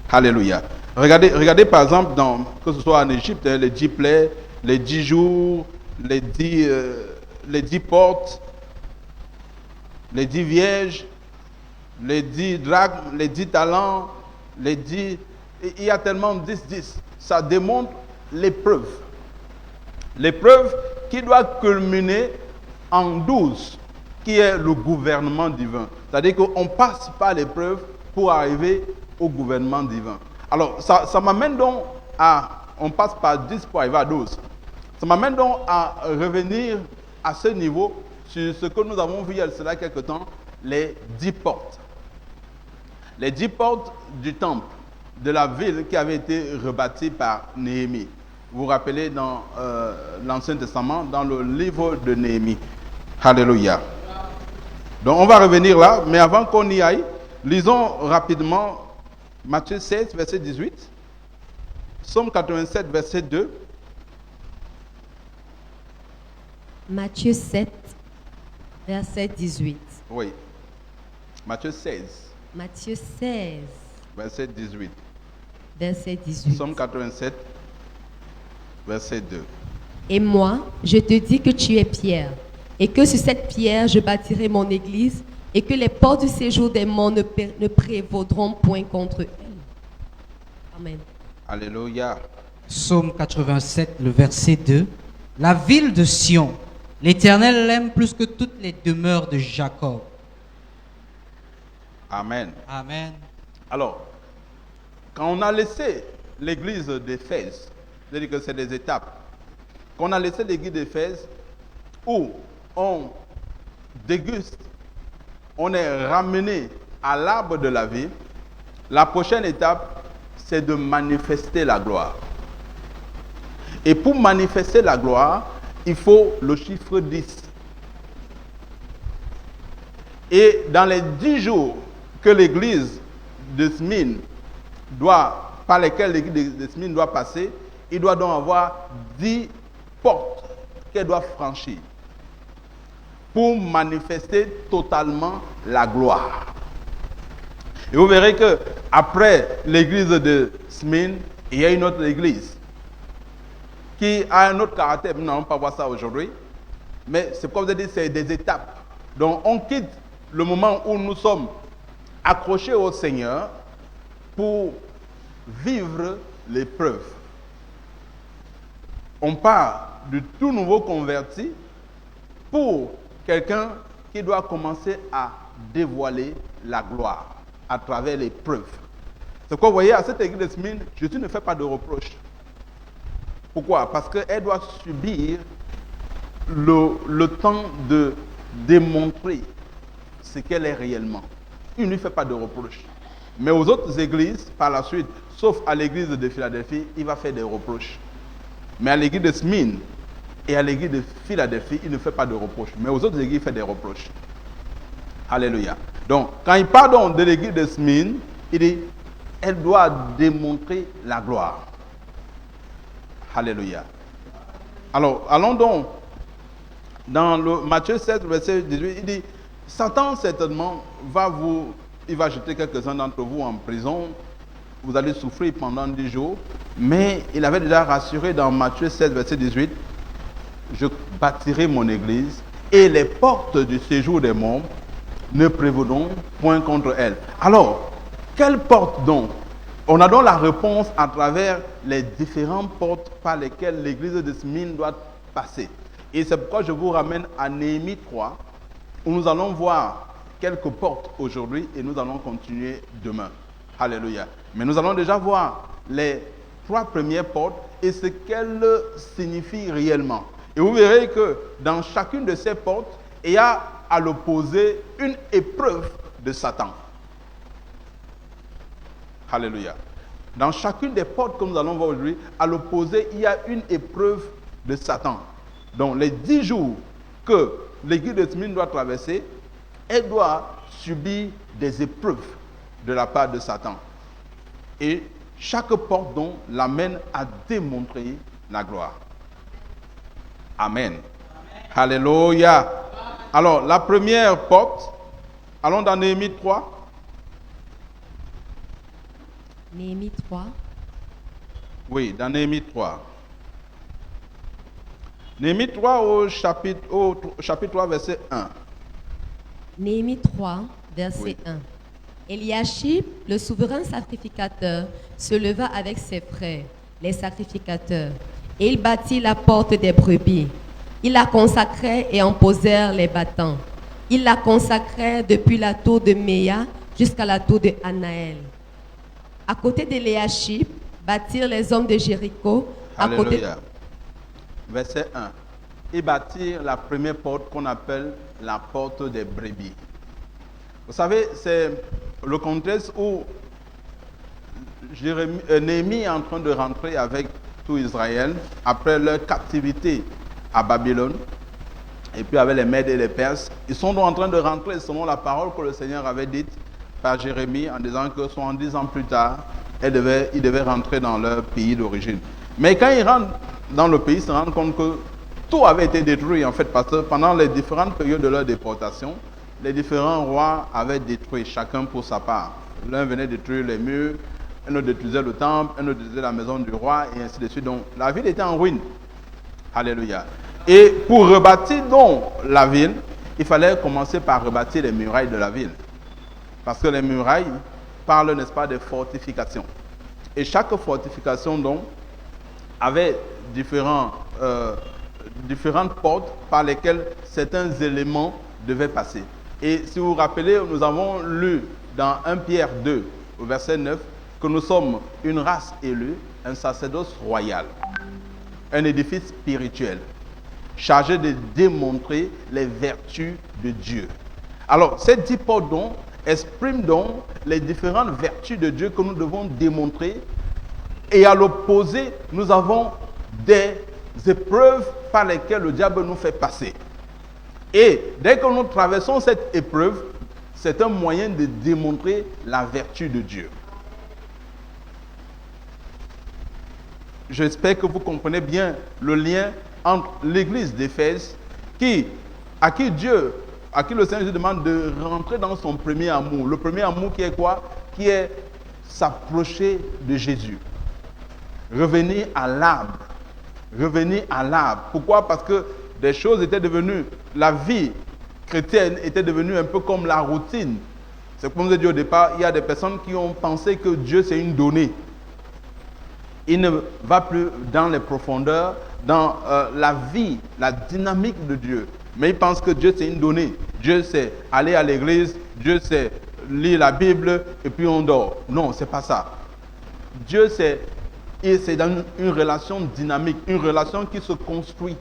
Alléluia. Regardez par exemple, que ce soit en Égypte, les 10 plaies, les 10 jours, les 10 portes, les 10 vierges, les 10 drachmes, les 10 talents, les 10... Il y a tellement 10. Ça démontre l'épreuve. L'épreuve qui doit culminer en 12, qui est le gouvernement divin. C'est-à-dire qu'on passe par l'épreuve pour arriver au gouvernement divin. Alors, ça m'amène donc à... On passe par 10 pour arriver à 12. Ça m'amène donc à revenir à ce niveau sur ce que nous avons vu il y a cela quelque temps, les 10 portes. Les 10 portes du temple, de la ville qui avait été rebâtie par Néhémie. Vous vous rappelez dans l'Ancien Testament, dans le livre de Néhémie. Alléluia. Donc on va revenir là, mais avant qu'on y aille, lisons rapidement Matthieu 16, verset 18, Psaume 87, verset 2. Matthieu 7, verset 18. Oui. Matthieu 16, Matthieu 16, verset 18. verset 18. Psaume 87, verset 2. Et moi, je te dis que tu es Pierre, et que sur cette pierre je bâtirai mon église, et que les portes du séjour des morts ne prévaudront point contre elle. Amen. Alléluia. Psaume 87, le verset 2. La ville de Sion, l'Éternel l'aime plus que toutes les demeures de Jacob. Amen. Amen. Alors, quand on a laissé l'église d'Éphèse, c'est-à-dire que c'est des étapes, quand on a laissé l'église d'Éphèse, où on déguste, on est ramené à l'arbre de la vie, la prochaine étape, c'est de manifester la gloire. Et pour manifester la gloire, il faut le chiffre 10. Et dans les 10 jours que l'église de Smyrne par lesquelles l'église de Smyrne doit passer, il doit donc avoir 10 portes qu'elle doit franchir pour manifester totalement la gloire. Et vous verrez que après l'église de Smyrne, il y a une autre église qui a un autre caractère. Nous n'allons pas voir ça aujourd'hui, mais c'est comme je dis, c'est des étapes. Donc on quitte le moment où nous sommes accrochés au Seigneur pour vivre l'épreuve. On part du tout nouveau converti pour quelqu'un qui doit commencer à dévoiler la gloire à travers l'épreuve. C'est quoi, vous voyez, à cette église de Smyrne, Jésus ne fait pas de reproche. Pourquoi? Parce qu'elle doit subir le temps de démontrer ce qu'elle est réellement. Il ne lui fait pas de reproche. Mais aux autres églises, par la suite, sauf à l'église de Philadelphie, il va faire des reproches. Mais à l'église de Smyrne et à l'église de Philadelphie, il ne fait pas de reproches. Mais aux autres églises, il fait des reproches. Alléluia. Donc, quand il parle de l'église de Smyrne, il dit, elle doit démontrer la gloire. Alléluia. Alors, allons donc dans le Matthieu 7, verset 18, il dit, Satan certainement il va jeter quelques-uns d'entre vous en prison, vous allez souffrir pendant 10 jours, mais il avait déjà rassuré dans Matthieu 7, verset 18, je bâtirai mon église et les portes du séjour des morts ne prévaudront point contre elle. Alors, quelle porte donc? On a donc la réponse à travers les différentes portes par lesquelles l'église de Smyrne doit passer. Et c'est pourquoi je vous ramène à Néhémie 3, où nous allons voir quelques portes aujourd'hui et nous allons continuer demain. Alléluia. Mais nous allons déjà voir les 3 premières portes et ce qu'elles signifient réellement. Et vous verrez que dans chacune de ces portes, il y a à l'opposé une épreuve de Satan. Alléluia. Dans chacune des portes que nous allons voir aujourd'hui, à l'opposé, il y a une épreuve de Satan. Donc les 10 jours que l'église de Smyrne doit traverser, elle doit subir des épreuves de la part de Satan. Et chaque porte donc l'amène à démontrer la gloire. Amen. Alléluia. Alors la première porte, Allons dans Néhémie 3. Néhémie 3. Oui, dans Néhémie 3. Néhémie 3 au chapitre 3, verset 1. Néhémie 3, verset Oui. 1. Eliashib, le souverain sacrificateur, se leva avec ses frères, les sacrificateurs, et il bâtit la porte des brebis. Il la consacrait et en posèrent les battants. Il la consacrait depuis la tour de Méa jusqu'à la tour de Anaël. À côté d'Eliashib, bâtirent les hommes de Jéricho. À côté Alléluia. Verset 1. Ils bâtirent la première porte qu'on appelle la porte des brebis. Vous savez, c'est le contexte où Néhémie est en train de rentrer avec tout Israël après leur captivité à Babylone et puis avec les Mèdes et les Perses. Ils sont donc en train de rentrer selon la parole que le Seigneur avait dite par Jérémie en disant que 70 ans plus tard, ils devaient rentrer dans leur pays d'origine. Mais quand ils rentrent dans le pays, ils se rendent compte que tout avait été détruit en fait parce que pendant les différentes périodes de leur déportation, les différents rois avaient détruit chacun pour sa part. L'un venait détruire les murs, un autre détruisait le temple, un autre détruisait la maison du roi et ainsi de suite. Donc la ville était en ruine. Alléluia. Et pour rebâtir donc la ville, il fallait commencer par rebâtir les murailles de la ville. Parce que les murailles parlent, n'est-ce pas, des fortifications. Et chaque fortification donc avait différentes portes par lesquelles certains éléments devaient passer. Et si vous vous rappelez, nous avons lu dans 1 Pierre 2, au verset 9, que nous sommes une race élue, un sacerdoce royal, un édifice spirituel, chargé de démontrer les vertus de Dieu. Alors, ces 10 portes donc expriment donc les différentes vertus de Dieu que nous devons démontrer. Et à l'opposé, nous avons des épreuves par lesquelles le diable nous fait passer. Et dès que nous traversons cette épreuve, c'est un moyen de démontrer la vertu de Dieu. J'espère que vous comprenez bien le lien entre l'église d'Éphèse, à qui le Seigneur Jésus demande de rentrer dans son premier amour. Le premier amour qui est quoi? Qui est s'approcher de Jésus. Revenir à l'arbre. Revenir à l'arbre. Pourquoi? Parce que des choses étaient devenues, la vie chrétienne était devenue un peu comme la routine. C'est comme je dit au départ, il y a des personnes qui ont pensé que Dieu c'est une donnée. Il ne va plus dans les profondeurs, dans la vie, la dynamique de Dieu. Mais il pense que Dieu c'est une donnée. Dieu c'est aller à l'église, Dieu c'est lire la Bible et puis on dort. Non, c'est pas ça. Dieu c'est dans une relation dynamique, une relation qui se construit.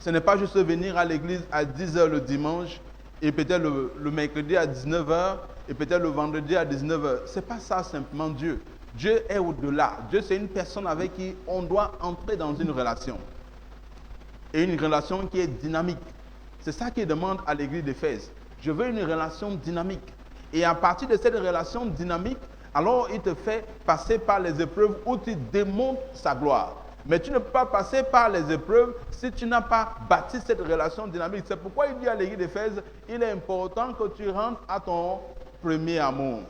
Ce n'est pas juste venir à l'église à 10h le dimanche et peut-être le mercredi à 19h et peut-être le vendredi à 19h. Ce n'est pas ça simplement Dieu. Dieu est au-delà. Dieu c'est une personne avec qui on doit entrer dans une relation. Et une relation qui est dynamique. C'est ça qu'il demande à l'église d'Éphèse. Je veux une relation dynamique. Et à partir de cette relation dynamique, alors il te fait passer par les épreuves où tu démontres sa gloire. Mais tu ne peux pas passer par les épreuves si tu n'as pas bâti cette relation dynamique. C'est pourquoi il dit à l'église d'Éphèse, il est important que tu rentres à ton premier amour.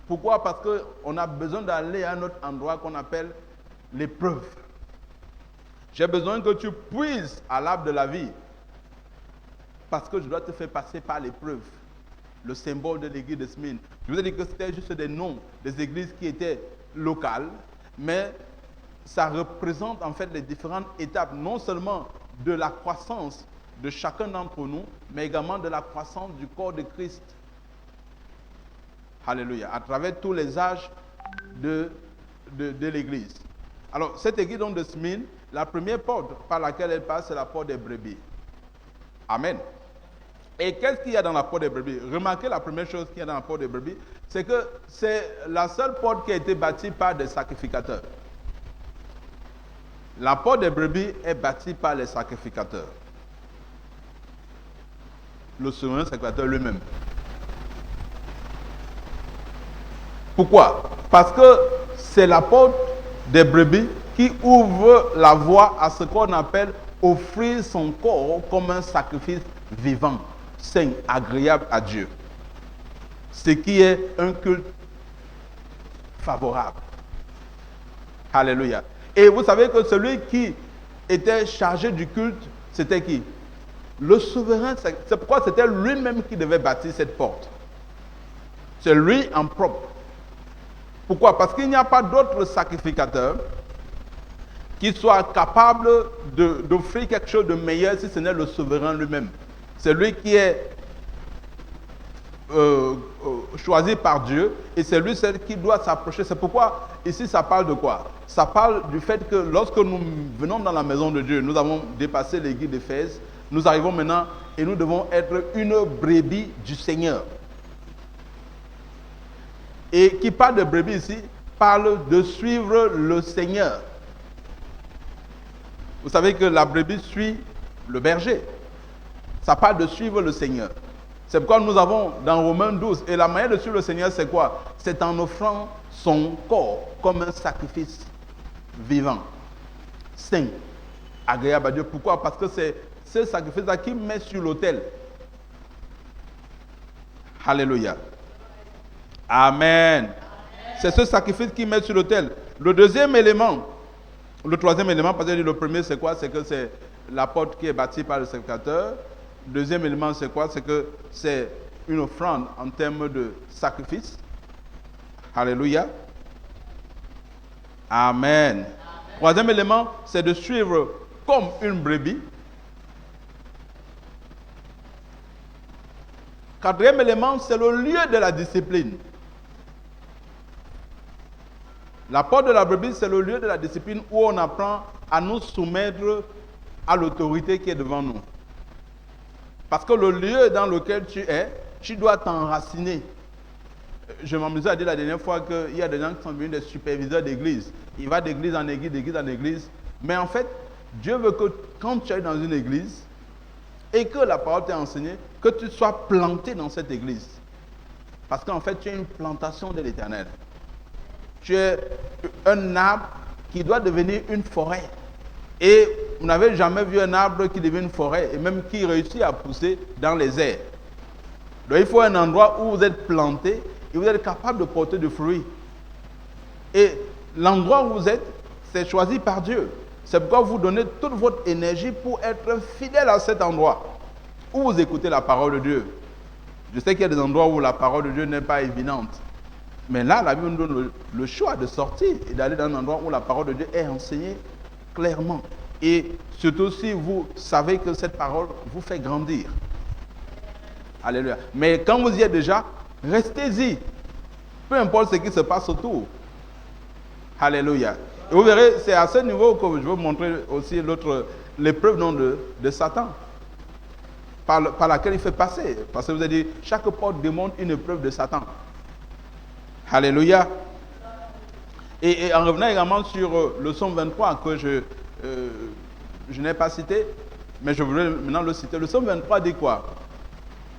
Pourquoi? Parce qu'on a besoin d'aller à un autre endroit qu'on appelle l'épreuve. J'ai besoin que tu puises à l'arbre de la vie. Parce que je dois te faire passer par l'épreuve. Le symbole de l'église de Smyrne. Je vous ai dit que c'était juste des noms des églises qui étaient locales, mais ça représente en fait les différentes étapes, non seulement de la croissance de chacun d'entre nous, mais également de la croissance du corps de Christ. Alléluia. À travers tous les âges de l'église. Alors, cette église donc de Smyrne, la première porte par laquelle elle passe, c'est la porte des brebis. Amen. Et qu'est-ce qu'il y a dans la porte des brebis? Remarquez la première chose qu'il y a dans la porte des brebis, c'est que c'est la seule porte qui a été bâtie par des sacrificateurs. La porte des brebis est bâtie par les sacrificateurs. Le souverain sacrificateur lui-même. Pourquoi? Parce que c'est la porte des brebis qui ouvre la voie à ce qu'on appelle offrir son corps comme un sacrifice vivant. saint, agréable à Dieu. Ce qui est un culte favorable. Alléluia. Et vous savez que celui qui était chargé du culte, c'était qui? Le souverain. C'est pourquoi c'était lui-même qui devait bâtir cette porte. C'est lui en propre. Pourquoi? Parce qu'il n'y a pas d'autre sacrificateur qui soit capable d'offrir quelque chose de meilleur si ce n'est le souverain lui-même. C'est lui qui est choisi par Dieu et c'est lui qui doit s'approcher. C'est pourquoi ici ça parle de quoi? Ça parle du fait que lorsque nous venons dans la maison de Dieu, nous avons dépassé l'église d'Éphèse, nous arrivons maintenant et nous devons être une brebis du Seigneur. Et qui parle de brebis ici, parle de suivre le Seigneur. Vous savez que la brebis suit le berger. Ça parle de suivre le Seigneur. C'est pourquoi nous avons dans Romains 12, et la manière de suivre le Seigneur, c'est quoi? C'est en offrant son corps comme un sacrifice vivant, saint, agréable à Dieu. Pourquoi? Parce que c'est ce sacrifice-là qui met sur l'autel. Alléluia. Amen. C'est ce sacrifice qui met sur l'autel. Le deuxième élément, le troisième élément, parce que le premier c'est quoi? C'est que c'est la porte qui est bâtie par le sacrificateur. Le deuxième élément c'est quoi? C'est que c'est une offrande en termes de sacrifice. Alléluia. Amen. Troisième élément, c'est de suivre comme une brebis. Quatrième élément, c'est le lieu de la discipline. La porte de la brebis, c'est le lieu de la discipline où on apprend à nous soumettre à l'autorité qui est devant nous. Parce que le lieu dans lequel tu es, tu dois t'enraciner. Je m'amusais à dire la dernière fois qu'il y a des gens qui sont devenus des superviseurs d'église. Ils vont d'église en église, d'église en église. Mais en fait, Dieu veut que quand tu es dans une église et que la parole t'est enseignée, que tu sois planté dans cette église. Parce qu'en fait, tu es une plantation de l'Éternel. Tu es un arbre qui doit devenir une forêt. Et vous n'avez jamais vu un arbre qui devient une forêt et même qui réussit à pousser dans les airs. Donc il faut un endroit où vous êtes planté et vous êtes capable de porter du fruit. Et l'endroit où vous êtes, c'est choisi par Dieu. C'est pourquoi vous donnez toute votre énergie pour être fidèle à cet endroit où vous écoutez la parole de Dieu. Je sais qu'il y a des endroits où la parole de Dieu n'est pas évidente. Mais là, la Bible nous donne le choix de sortir et d'aller dans un endroit où la parole de Dieu est enseignée clairement. Et surtout si vous savez que cette parole vous fait grandir. Alléluia. Mais quand vous y êtes déjà, restez-y. Peu importe ce qui se passe autour. Alléluia. Et vous verrez, c'est à ce niveau que je veux vous montrer aussi l'épreuve de Satan. Par laquelle il fait passer. Parce que vous avez dit, chaque porte démontre une épreuve de Satan. Alléluia. Et en revenant également sur le psaume 23 que je n'ai pas cité, mais je voulais maintenant le citer. Le psaume 23 dit quoi?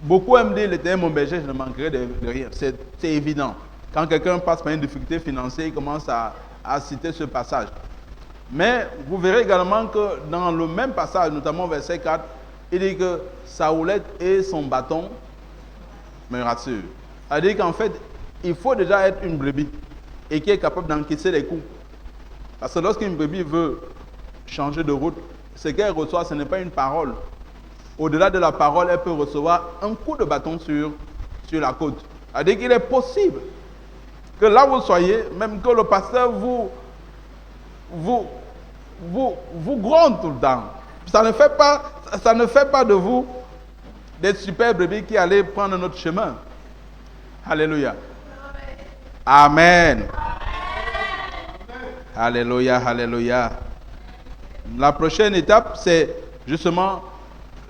Beaucoup aiment dire, l'Éternel mon berger, je ne manquerai de rien. C'est évident. Quand quelqu'un passe par une difficulté financière, il commence à citer ce passage. Mais vous verrez également que dans le même passage, notamment verset 4, il dit que sa houlette et son bâton me rassurent. C'est-à-dire qu'en fait, il faut déjà être une brebis et qui est capable d'encaisser les coups. Parce que lorsqu'une brebis veut changer de route, ce qu'elle reçoit, ce n'est pas une parole. Au-delà de la parole, elle peut recevoir un coup de bâton sur la côte. C'est-à-dire qu'il est possible que là où vous soyez, même que le pasteur vous gronde tout le temps. Ça ne fait pas de vous des super brebis qui allaient prendre notre chemin. Alléluia. Amen. Alléluia, alléluia. La prochaine étape, c'est justement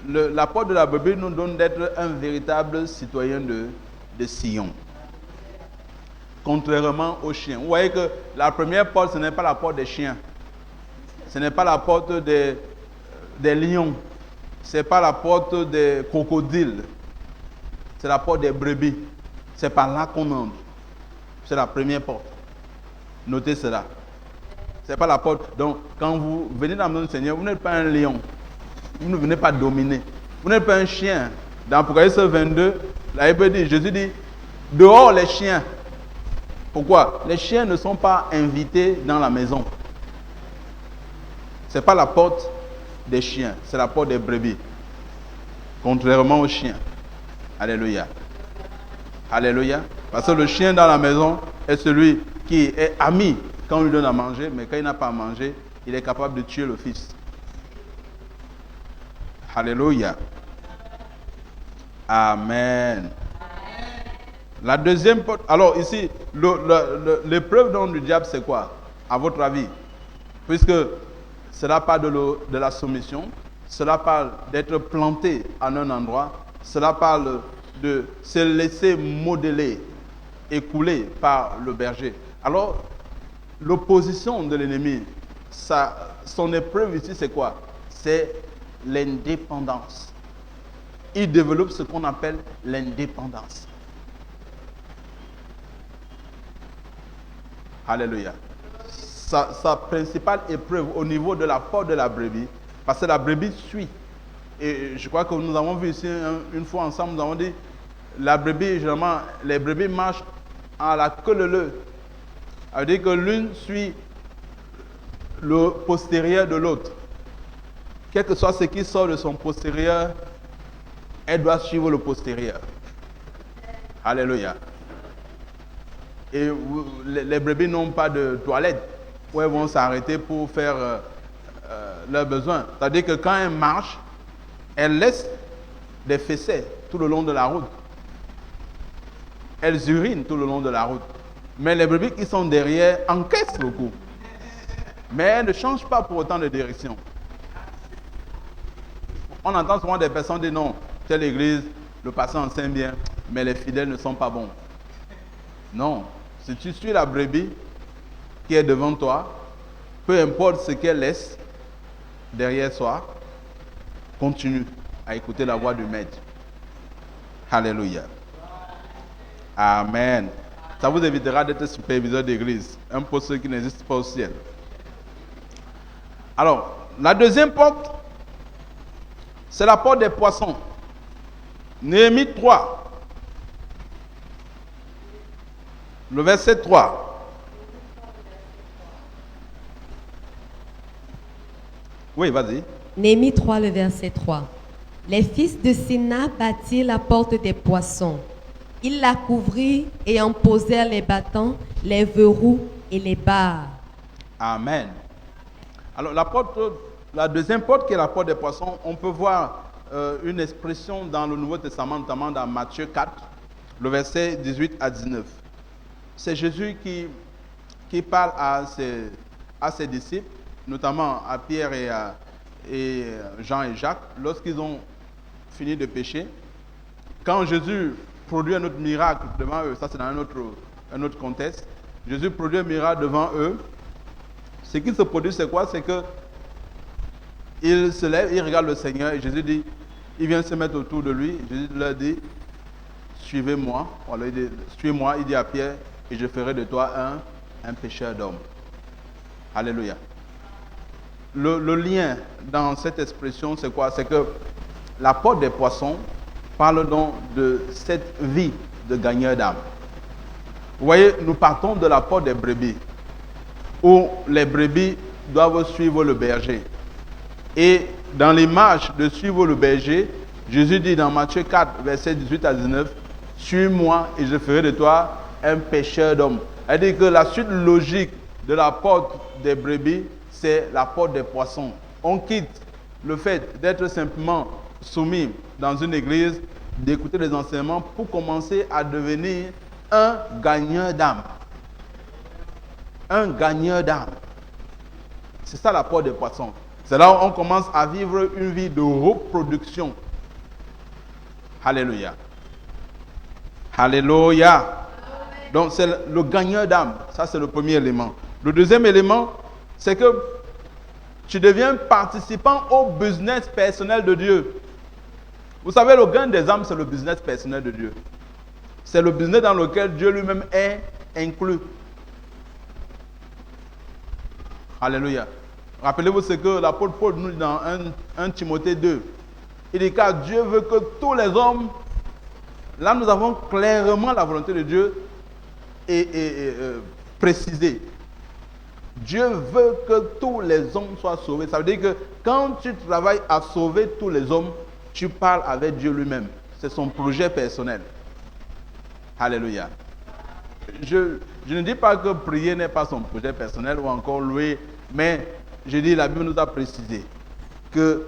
la porte de la brebis nous donne d'être un véritable citoyen de Sion. Contrairement aux chiens. Vous voyez que la première porte, ce n'est pas la porte des chiens. Ce n'est pas la porte des lions. Ce n'est pas la porte des crocodiles. C'est la porte des brebis. C'est par là qu'on entre. C'est la première porte. Notez cela. Ce n'est pas la porte. Donc, quand vous venez dans le Seigneur, vous n'êtes pas un lion. Vous ne venez pas dominer. Vous n'êtes pas un chien. Dans Apocalypse 22, la Bible dit, Jésus dit, dehors les chiens. Pourquoi? Les chiens ne sont pas invités dans la maison. Ce n'est pas la porte des chiens, c'est la porte des brebis. Contrairement aux chiens. Alléluia. Alléluia. Parce que le chien dans la maison est celui qui est ami quand on lui donne à manger, mais quand il n'a pas à manger, il est capable de tuer le fils. Alléluia. Amen. La deuxième porte. Alors ici, l'épreuve du diable, c'est quoi? À votre avis? Puisque cela parle de la soumission, cela parle d'être planté en un endroit, cela parle de se laisser modeler, écouler par le berger. Alors, l'opposition de l'ennemi, son épreuve ici, c'est quoi? C'est l'indépendance. Il développe ce qu'on appelle l'indépendance. Alléluia. Sa principale épreuve au niveau de la porte de la brebis, parce que la brebis suit. Et je crois que nous avons vu ici une fois ensemble, nous avons dit, la brebis, généralement, les brebis marchent à la queue leu. Ça veut dire que l'une suit le postérieur de l'autre. Quel que soit ce qui sort de son postérieur, elle doit suivre le postérieur. Alléluia. Et les brebis n'ont pas de toilette où elles vont s'arrêter pour faire leurs besoins. C'est-à-dire que quand elles marchent, elles laissent des fessées tout le long de la route. Elles urinent tout le long de la route. Mais les brebis qui sont derrière encaissent beaucoup. Mais elles ne changent pas pour autant de direction. On entend souvent des personnes dire non, telle église, le pasteur enseigne bien, mais les fidèles ne sont pas bons. Non. Si tu suis la brebis qui est devant toi, peu importe ce qu'elle laisse derrière soi, continue à écouter la voix du maître. Alléluia. Amen. Ça vous évitera d'être superviseur d'église, un poste qui n'existe pas au ciel. Alors, la deuxième porte, c'est la porte des poissons. Néhémie 3. Le verset 3. Oui, vas-y. Néhémie 3, le verset 3. Les fils de Séna bâtirent la porte des poissons. Ils la couvrirent et en posèrent les battants, les verrous et les barres. Amen. Alors, la deuxième porte qui est la porte des poissons, on peut voir une expression dans le Nouveau Testament, notamment dans Matthieu 4, le verset 18 à 19. C'est Jésus qui parle à ses disciples, notamment à Pierre et Jean et Jacques, lorsqu'ils ont fini de pécher. Quand Jésus produit un autre miracle devant eux, ça c'est dans un autre contexte, Jésus produit un miracle devant eux. Ce qui se produit, c'est quoi? C'est que il se lève, il regarde le Seigneur et Jésus dit, il vient se mettre autour de lui. Jésus leur dit, suivez-moi. Voilà, il dit, suis-moi, il dit à Pierre, et je ferai de toi un pêcheur d'hommes. Alléluia. Le lien dans cette expression, c'est quoi? C'est que la porte des poissons parle donc de cette vie de gagneur d'âme. Vous voyez, nous partons de la porte des brebis, où les brebis doivent suivre le berger. Et dans l'image de suivre le berger, Jésus dit dans Matthieu 4, versets 18 à 19, « Suis-moi et je ferai de toi un pêcheur d'hommes. » C'est-à-dire que la suite logique de la porte des brebis, c'est la porte des poissons. On quitte le fait d'être simplement soumis dans une église, d'écouter les enseignements pour commencer à devenir un gagneur d'âme. Un gagneur d'âme. C'est ça la porte des poissons. C'est là où on commence à vivre une vie de reproduction. Alléluia. Alléluia. Donc c'est le gagneur d'âme. Ça c'est le premier élément. Le deuxième élément, c'est que tu deviens participant au business personnel de Dieu. Vous savez, le gain des âmes, c'est le business personnel de Dieu. C'est le business dans lequel Dieu lui-même est inclus. Alléluia. Rappelez-vous ce que l'apôtre Paul nous dit dans 1 Timothée 2. Il dit car Dieu veut que tous les hommes, là nous avons clairement la volonté de Dieu précisée. Dieu veut que tous les hommes soient sauvés. Ça veut dire que quand tu travailles à sauver tous les hommes, tu parles avec Dieu lui-même. C'est son projet personnel. Alléluia. Je ne dis pas que prier n'est pas son projet personnel ou encore louer, mais je dis la Bible nous a précisé que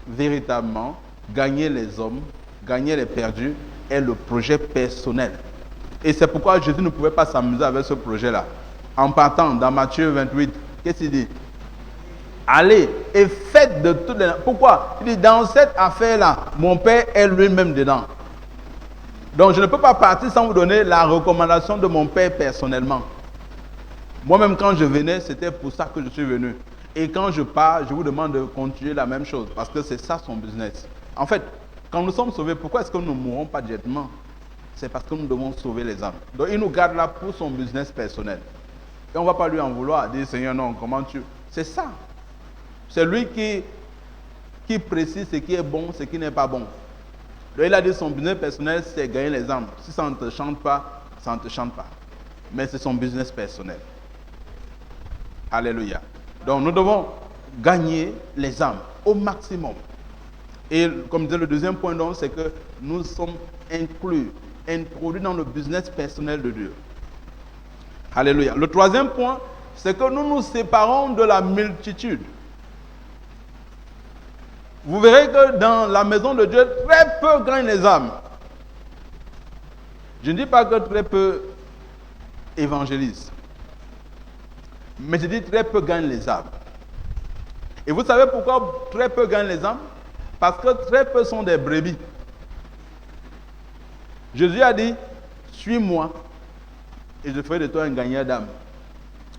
véritablement, gagner les hommes, gagner les perdus est le projet personnel. Et c'est pourquoi Jésus ne pouvait pas s'amuser avec ce projet-là. En partant dans Matthieu 28, qu'est-ce qu'il dit? Allez et faites de toutes les... Pourquoi? Il dit, dans cette affaire-là, mon Père est lui-même dedans. Donc je ne peux pas partir sans vous donner la recommandation de mon Père personnellement. Moi-même quand je venais, c'était pour ça que je suis venu. Et quand je pars, je vous demande de continuer la même chose, parce que c'est ça son business. En fait, quand nous sommes sauvés, pourquoi est-ce que nous ne mourrons pas directement? C'est parce que nous devons sauver les âmes. Donc il nous garde là pour son business personnel. Et on ne va pas lui en vouloir, dire Seigneur, non, comment tu... C'est ça. C'est lui qui précise ce qui est bon, ce qui n'est pas bon. Donc il a dit son business personnel, c'est gagner les âmes. Si ça ne te chante pas, ça ne te chante pas. Mais c'est son business personnel. Alléluia. Donc nous devons gagner les âmes au maximum. Et comme disait le deuxième point, donc, c'est que nous sommes introduits dans le business personnel de Dieu. Alléluia. Le troisième point, c'est que nous nous séparons de la multitude. Vous verrez que dans la maison de Dieu, très peu gagnent les âmes. Je ne dis pas que très peu évangélisent. Mais je dis très peu gagnent les âmes. Et vous savez pourquoi très peu gagnent les âmes? Parce que très peu sont des brebis. Jésus a dit, suis-moi et je ferai de toi un gagneur d'âme,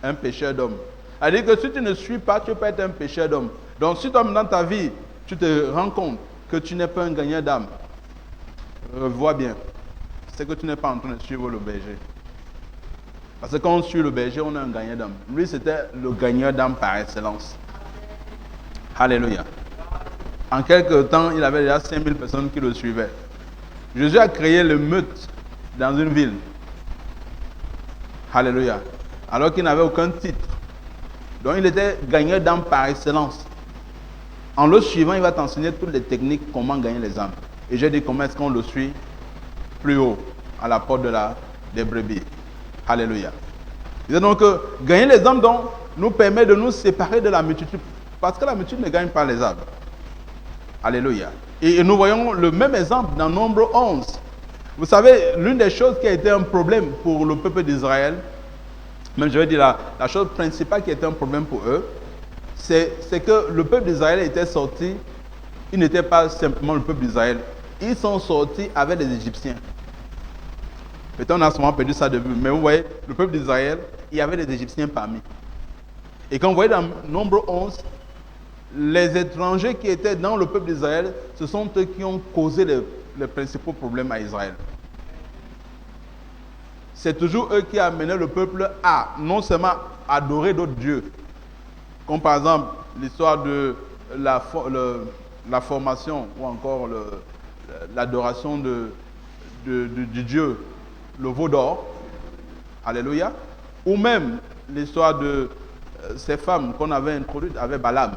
un pécheur d'homme. C'est-à-dire que si tu ne suis pas, tu peux être un pécheur d'homme. Donc si toi dans ta vie, tu te rends compte que tu n'es pas un gagneur d'âme, vois bien, c'est que tu n'es pas en train de suivre le berger. Parce que quand on suit le berger, on a un gagneur d'âme. Lui, c'était le gagneur d'âme par excellence. Alléluia. En quelques temps, il avait déjà 5000 personnes qui le suivaient. Jésus a créé le meute dans une ville. Alléluia. Alors qu'il n'avait aucun titre. Donc il était gagneur d'âme par excellence. En le suivant, il va t'enseigner toutes les techniques, comment gagner les âmes. Et j'ai dit comment est-ce qu'on le suit plus haut, à la porte des brebis. Alléluia. Et donc, gagner les âmes donc, nous permet de nous séparer de la multitude. Parce que la multitude ne gagne pas les âmes. Alléluia. Et nous voyons le même exemple dans Nombre 11. Vous savez, l'une des choses qui a été un problème pour le peuple d'Israël, même je vais dire la chose principale qui a été un problème pour eux, c'est que le peuple d'Israël était sorti, ils n'étaient pas simplement le peuple d'Israël, ils sont sortis avec les Égyptiens. Peut-être on a souvent perdu ça de vue, mais vous voyez, le peuple d'Israël, il y avait des Égyptiens parmi. Et quand vous voyez dans Nombre 11, les étrangers qui étaient dans le peuple d'Israël, ce sont eux qui ont causé les principaux problèmes à Israël. C'est toujours eux qui amenaient le peuple à non seulement adorer d'autres dieux, comme par exemple l'histoire de la formation ou encore l'adoration du dieu, le veau d'or, alléluia, ou même l'histoire de ces femmes qu'on avait introduites avec Balaam.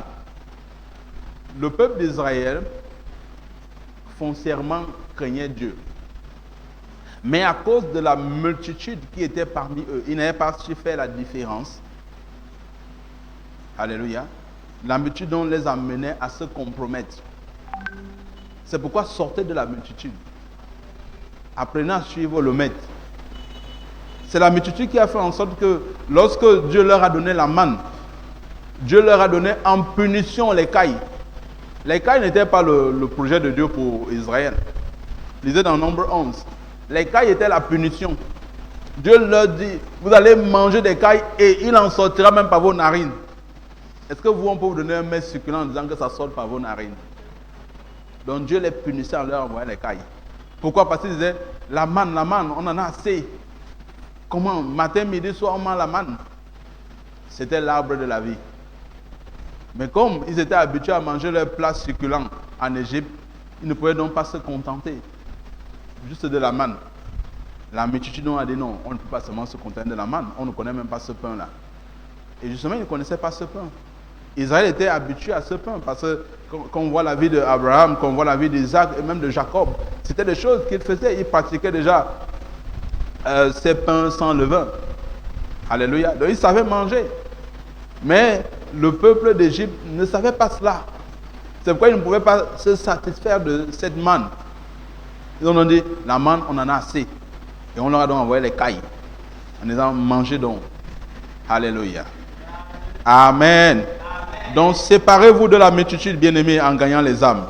Le peuple d'Israël, foncièrement, craignait Dieu. Mais à cause de la multitude qui était parmi eux, ils n'avaient pas su faire la différence. Alléluia. La multitude donc les amenait à se compromettre. C'est pourquoi sortez de la multitude. Apprenez à suivre le maître. C'est la multitude qui a fait en sorte que lorsque Dieu leur a donné la manne, Dieu leur a donné en punition les cailles. Les cailles n'étaient pas le projet de Dieu pour Israël. Lisez dans Nombre 11. Les cailles étaient la punition. Dieu leur dit, vous allez manger des cailles et il en sortira même par vos narines. Est-ce que on peut vous donner un mets succulent en disant que ça sort par vos narines? Donc Dieu les punissait en leur envoyant les cailles. Pourquoi? Parce qu'ils disaient, la manne, on en a assez. Comment? Matin, midi, soir, on mange la manne. C'était l'arbre de la vie. Mais comme ils étaient habitués à manger leurs plats succulents en Égypte, Ils ne pouvaient donc pas se contenter juste de la manne. La multitude a dit non, on ne peut pas seulement se contenter de la manne, on ne connaît même pas ce pain-là. Et justement, ils ne connaissaient pas ce pain. Israël était habitué à ce pain parce que quand on voit la vie d'Abraham, quand on voit la vie d'Isaac et même de Jacob, c'était des choses qu'ils faisaient. Ils pratiquaient déjà ces pains sans levain. Alléluia. Donc ils savaient manger. Mais le peuple d'Égypte ne savait pas cela. C'est pourquoi ils ne pouvaient pas se satisfaire de cette manne. Ils ont dit, la manne, on en a assez. Et on leur a donc envoyé les cailles. En disant, mangez donc. Alléluia. Amen. Donc, séparez-vous de la multitude, bien-aimés, en gagnant les âmes.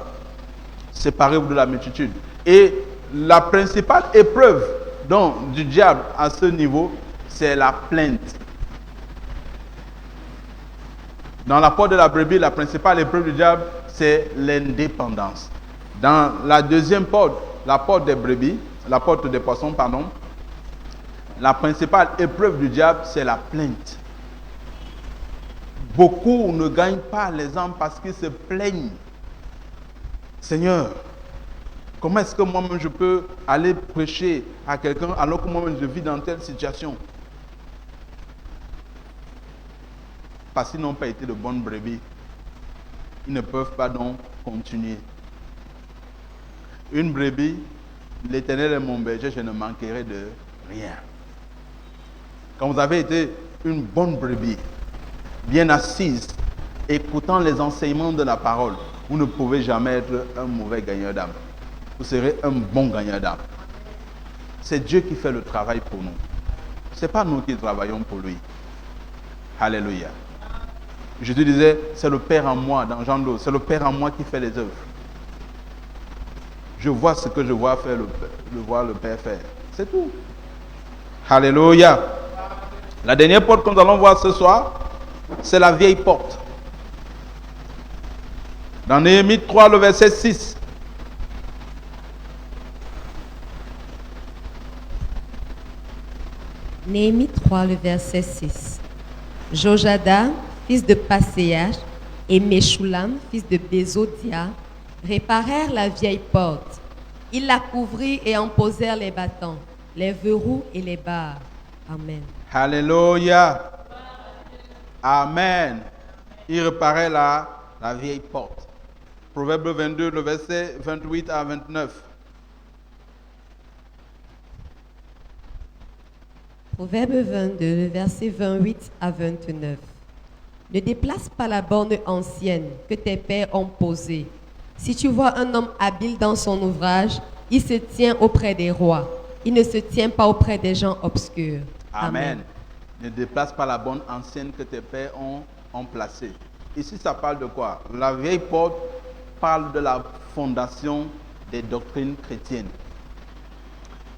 Séparez-vous de la multitude. Et la principale épreuve donc, du diable à ce niveau, c'est la plainte. Dans la porte de la brebis, la principale épreuve du diable, c'est l'indépendance. Dans la deuxième porte, la porte des brebis, la porte des poissons, pardon, la principale épreuve du diable, c'est la plainte. Beaucoup ne gagnent pas les âmes parce qu'ils se plaignent. Seigneur, comment est-ce que moi-même je peux aller prêcher à quelqu'un alors que moi-même je vis dans telle situation? Parce qu'ils n'ont pas été de bonnes brebis. Ils ne peuvent pas donc continuer. Une brebis, l'Éternel est mon berger, je ne manquerai de rien. Quand vous avez été une bonne brebis, bien assise, écoutant les enseignements de la parole, vous ne pouvez jamais être un mauvais gagneur d'âme. Vous serez un bon gagneur d'âme. C'est Dieu qui fait le travail pour nous. Ce n'est pas nous qui travaillons pour lui. Alléluia. Jésus disait, c'est le Père en moi, dans Jean 12, c'est le Père en moi qui fait les œuvres. Je vois ce que je vois faire le Père faire. C'est tout. Alléluia. La dernière porte que nous allons voir ce soir, c'est la vieille porte. Dans Néhémie 3, le verset 6. Néhémie 3, le verset 6. Jojada, fils de Passéach, et Meshulam, fils de Bézodia, réparèrent la vieille porte. Ils la couvrirent et en posèrent les battants, les verrous et les barres. Amen. Alléluia. Amen. Il réparait la vieille porte. Proverbe 22, le verset 28 à 29. Proverbe 22, le verset 28 à 29. Ne déplace pas la borne ancienne que tes pères ont posée. Si tu vois un homme habile dans son ouvrage, il se tient auprès des rois. Il ne se tient pas auprès des gens obscurs. Amen. Ne déplace pas la borne ancienne que tes pères ont placée. Ici, ça parle de quoi? La vieille porte parle de la fondation des doctrines chrétiennes.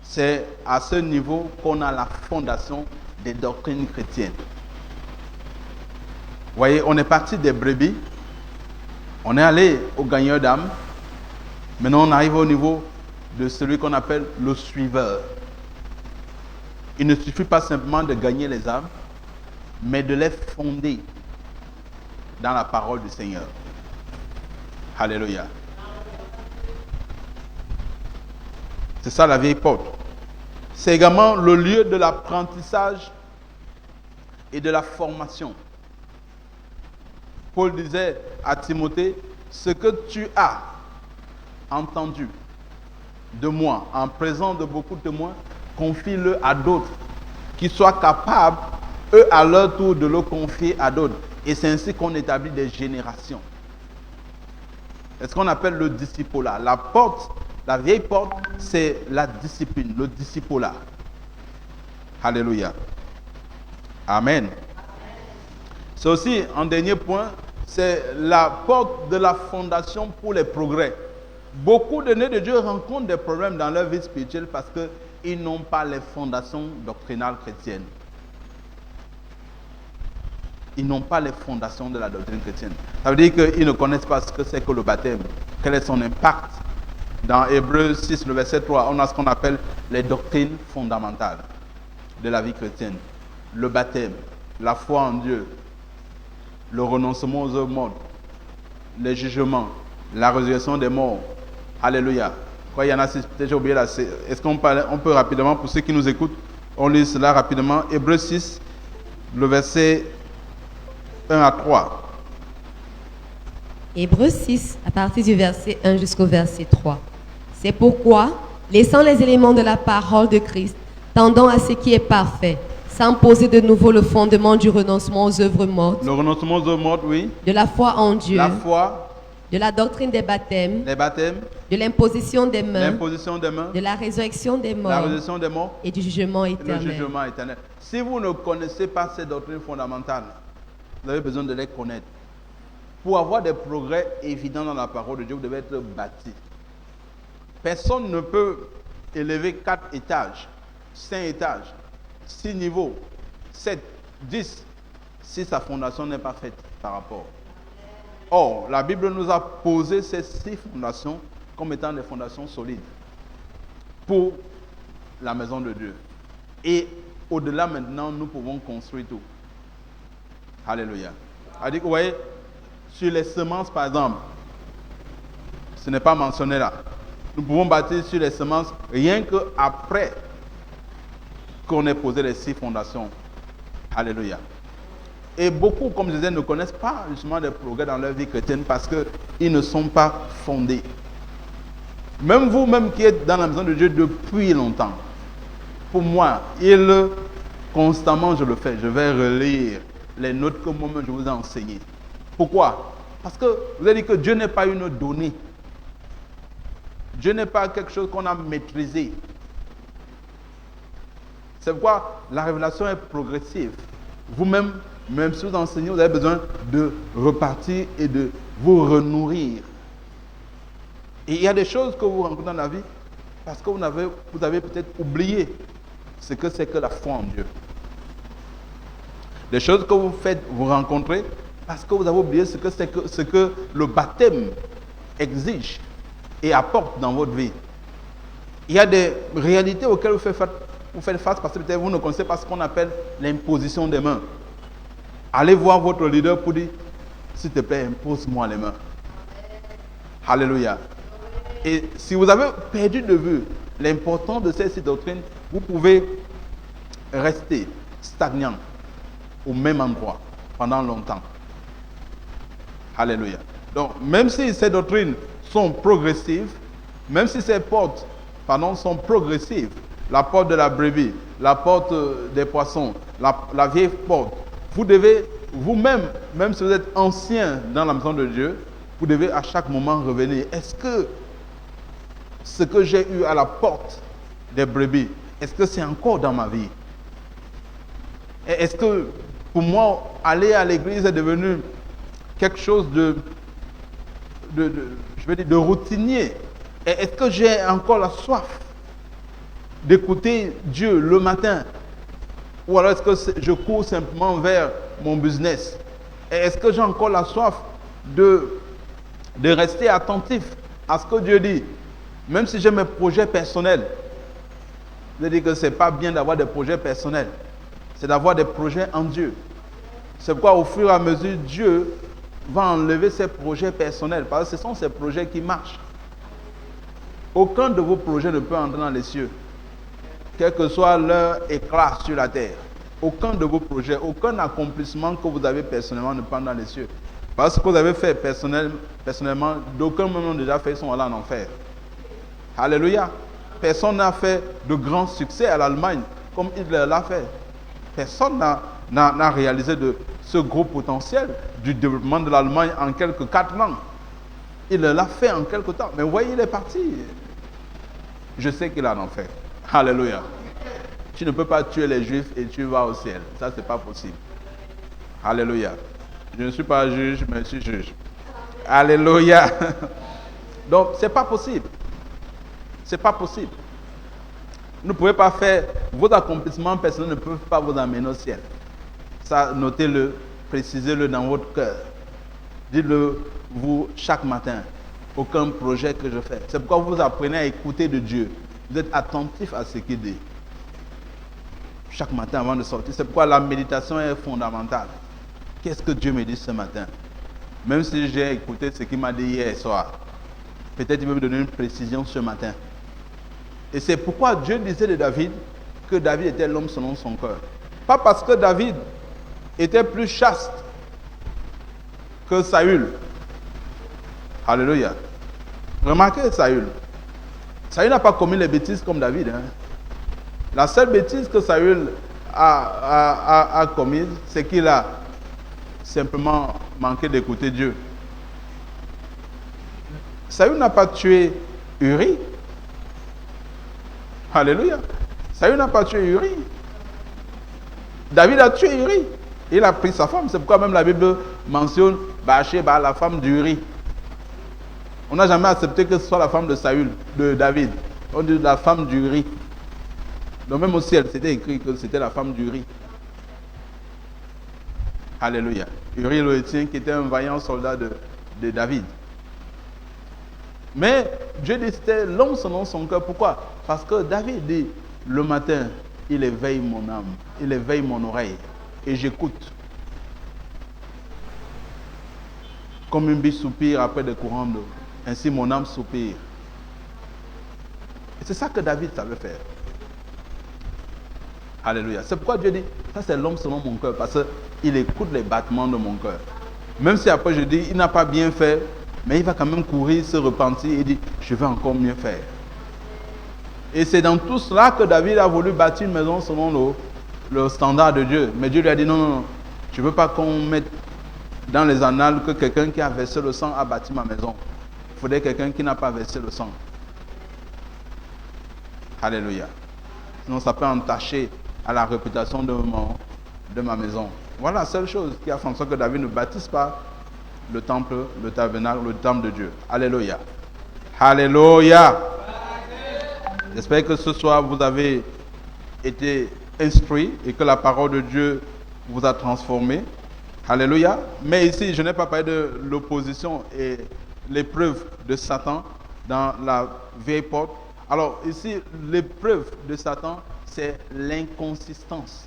C'est à ce niveau qu'on a la fondation des doctrines chrétiennes. Vous voyez, on est parti des brebis, on est allé au gagneur d'âme, maintenant on arrive au niveau de celui qu'on appelle le suiveur. Il ne suffit pas simplement de gagner les âmes, mais de les fonder dans la parole du Seigneur. Alléluia. C'est ça la vieille porte. C'est également le lieu de l'apprentissage et de la formation. Paul disait à Timothée, ce que tu as entendu de moi en présence de beaucoup de témoins, confie-le à d'autres qui soient capables, eux à leur tour, de le confier à d'autres. Et c'est ainsi qu'on établit des générations. C'est ce qu'on appelle le discipolat. La porte, la vieille porte, c'est la discipline, le discipolat. Alléluia. Amen. C'est aussi, un dernier point, c'est la porte de la fondation pour les progrès. Beaucoup de nés de Dieu rencontrent des problèmes dans leur vie spirituelle parce qu'ils n'ont pas les fondations doctrinales chrétiennes. Ils n'ont pas les fondations de la doctrine chrétienne. Ça veut dire qu'ils ne connaissent pas ce que c'est que le baptême. Quel est son impact? Dans Hébreux 6, le verset 3, on a ce qu'on appelle les doctrines fondamentales de la vie chrétienne. Le baptême, la foi en Dieu, le renoncement aux œuvres mortes, les jugements, la résurrection des morts, Alléluia. Quoi, il y en a, peut-être j'ai oublié là. Est-ce qu'on peut rapidement, pour ceux qui nous écoutent, on lit cela rapidement. Hébreux 6, le verset 1 à 3. Hébreux 6, à partir du verset 1 jusqu'au verset 3. C'est pourquoi, laissant les éléments de la parole de Christ, tendant à ce qui est parfait, sans poser de nouveau le fondement du renoncement aux œuvres mortes, Le renoncement aux morts, oui. de la foi en Dieu, La foi, de la doctrine des baptêmes, les baptêmes, de l'imposition des mains, l'imposition des mains, de la résurrection des la morts résurrection des morts et du jugement et le éternel. jugement éternel. Si vous ne connaissez pas ces doctrines fondamentales, vous avez besoin de les connaître. Pour avoir des progrès évidents dans la parole de Dieu, vous devez être bâti. Personne ne peut élever 4 étages, 5 étages, 6 niveaux, 7, 10, si sa fondation n'est pas faite par rapport. Or, la Bible nous a posé ces 6 fondations comme étant des fondations solides pour la maison de Dieu. Et au-delà maintenant, nous pouvons construire tout. Alléluia. C'est-à-dire que vous voyez, sur les semences par exemple, ce n'est pas mentionné là. Nous pouvons bâtir sur les semences rien qu'après qu'on ait posé les 6 fondations. Alléluia. Et beaucoup, comme je disais, ne connaissent pas justement des progrès dans leur vie chrétienne parce qu'ils ne sont pas fondés. Même vous-même qui êtes dans la maison de Dieu depuis longtemps, pour moi, constamment je le fais, je vais relire les notes que moi-même je vous ai enseignées. Pourquoi? Parce que vous avez dit que Dieu n'est pas une donnée. Dieu n'est pas quelque chose qu'on a maîtrisé. C'est pourquoi la révélation est progressive. Vous-même, même si vous enseignez, vous avez besoin de repartir et de vous renourrir. Et il y a des choses que vous rencontrez dans la vie parce que vous avez peut-être oublié ce que c'est que la foi en Dieu. Des choses que vous faites, vous rencontrez parce que vous avez oublié ce que le baptême exige et apporte dans votre vie. Il y a des réalités auxquelles vous faites face parce que peut-être vous ne connaissez pas ce qu'on appelle l'imposition des mains. Allez voir votre leader pour dire, s'il te plaît, impose-moi les mains. Alléluia. Et si vous avez perdu de vue l'importance de ces 6 doctrines, vous pouvez rester stagnant au même endroit pendant longtemps. Alléluia. Donc, même si ces doctrines sont progressives, même si ces portes, sont progressives, la porte de la brebis, la porte des poissons, la vieille porte, vous devez, vous-même, même si vous êtes ancien dans la maison de Dieu, vous devez à chaque moment revenir. Est-ce que ce que j'ai eu à la porte des brebis, est-ce que c'est encore dans ma vie? Est-ce que pour moi, aller à l'église est devenu quelque chose de routinier? Est-ce que j'ai encore la soif d'écouter Dieu le matin? Ou alors est-ce que je cours simplement vers mon business? Est-ce que j'ai encore la soif de rester attentif à ce que Dieu dit? Même si j'ai mes projets personnels, je dis que ce n'est pas bien d'avoir des projets personnels. C'est d'avoir des projets en Dieu. C'est pourquoi au fur et à mesure, Dieu va enlever ses projets personnels. Parce que ce sont ces projets qui marchent. Aucun de vos projets ne peut entrer dans les cieux. Quel que soit leur éclat sur la terre. Aucun de vos projets, aucun accomplissement que vous avez personnellement ne peut entrer dans les cieux. Parce que ce que vous avez fait personnellement, d'aucuns même ont déjà fait, ils sont allés en enfer. Alléluia. Personne n'a fait de grands succès à l'Allemagne comme Hitler l'a fait. Personne n'a réalisé de ce gros potentiel du développement de l'Allemagne en quelques 4 ans. Il l'a fait en quelques temps. Mais vous voyez, il est parti. Je sais qu'il est en enfer. Alléluia. Tu ne peux pas tuer les Juifs et tu vas au ciel. Ça, c'est pas possible. Alléluia. Je ne suis pas juge, mais je suis juge. Alléluia. Donc, c'est pas possible. C'est pas possible. Vous ne pouvez pas faire, vos accomplissements personnels ne peuvent pas vous amener au ciel. Ça, notez-le, précisez-le dans votre cœur. Dites-le, vous, chaque matin. Aucun projet que je fais. C'est pourquoi vous apprenez à écouter de Dieu. Vous êtes attentif à ce qu'il dit. Chaque matin avant de sortir. C'est pourquoi la méditation est fondamentale. Qu'est-ce que Dieu me dit ce matin? Même si j'ai écouté ce qu'il m'a dit hier soir. Peut-être il veut me donner une précision ce matin. Et c'est pourquoi Dieu disait de David que David était l'homme selon son cœur. Pas parce que David était plus chaste que Saül. Alléluia. Remarquez Saül. Saül n'a pas commis les bêtises comme David. La seule bêtise que Saül a commise, c'est qu'il a simplement manqué d'écouter Dieu. Saül n'a pas tué Uri. Alléluia. Saül n'a pas tué Uri. David a tué Uri. Il a pris sa femme. C'est pourquoi même la Bible mentionne Bathsheba, la femme d'Uri. On n'a jamais accepté que ce soit la femme de Saül, de David. On dit la femme d'Uri. Donc même au ciel, c'était écrit que c'était la femme d'Uri. Alléluia. Uri l'Héthien qui était un vaillant soldat de David. Mais Dieu dit c'était l'homme selon son cœur. Pourquoi? Parce que David dit, le matin, il éveille mon âme, il éveille mon oreille et j'écoute. Comme une biche soupire après des courants d'eau, ainsi mon âme soupire. Et c'est ça que David savait faire. Alléluia. C'est pourquoi Dieu dit, ça c'est l'homme selon mon cœur, parce qu'il écoute les battements de mon cœur. Même si après je dis, il n'a pas bien fait, mais il va quand même courir, se repentir et dire, je vais encore mieux faire. Et c'est dans tout cela que David a voulu bâtir une maison selon le standard de Dieu. Mais Dieu lui a dit, non, je ne veux pas qu'on mette dans les annales que quelqu'un qui a versé le sang a bâti ma maison. Il faudrait quelqu'un qui n'a pas versé le sang. Alléluia. Sinon ça peut entacher à la réputation de ma maison. Voilà la seule chose qui a fait en sorte que David ne bâtisse pas le temple, le tabernacle, le temple de Dieu. Alléluia. Alléluia. J'espère que ce soir vous avez été instruit et que la parole de Dieu vous a transformé. Alléluia. Mais ici, je n'ai pas parlé de l'opposition et l'épreuve de Satan dans la vieille porte. Alors ici, l'épreuve de Satan, c'est l'inconsistance.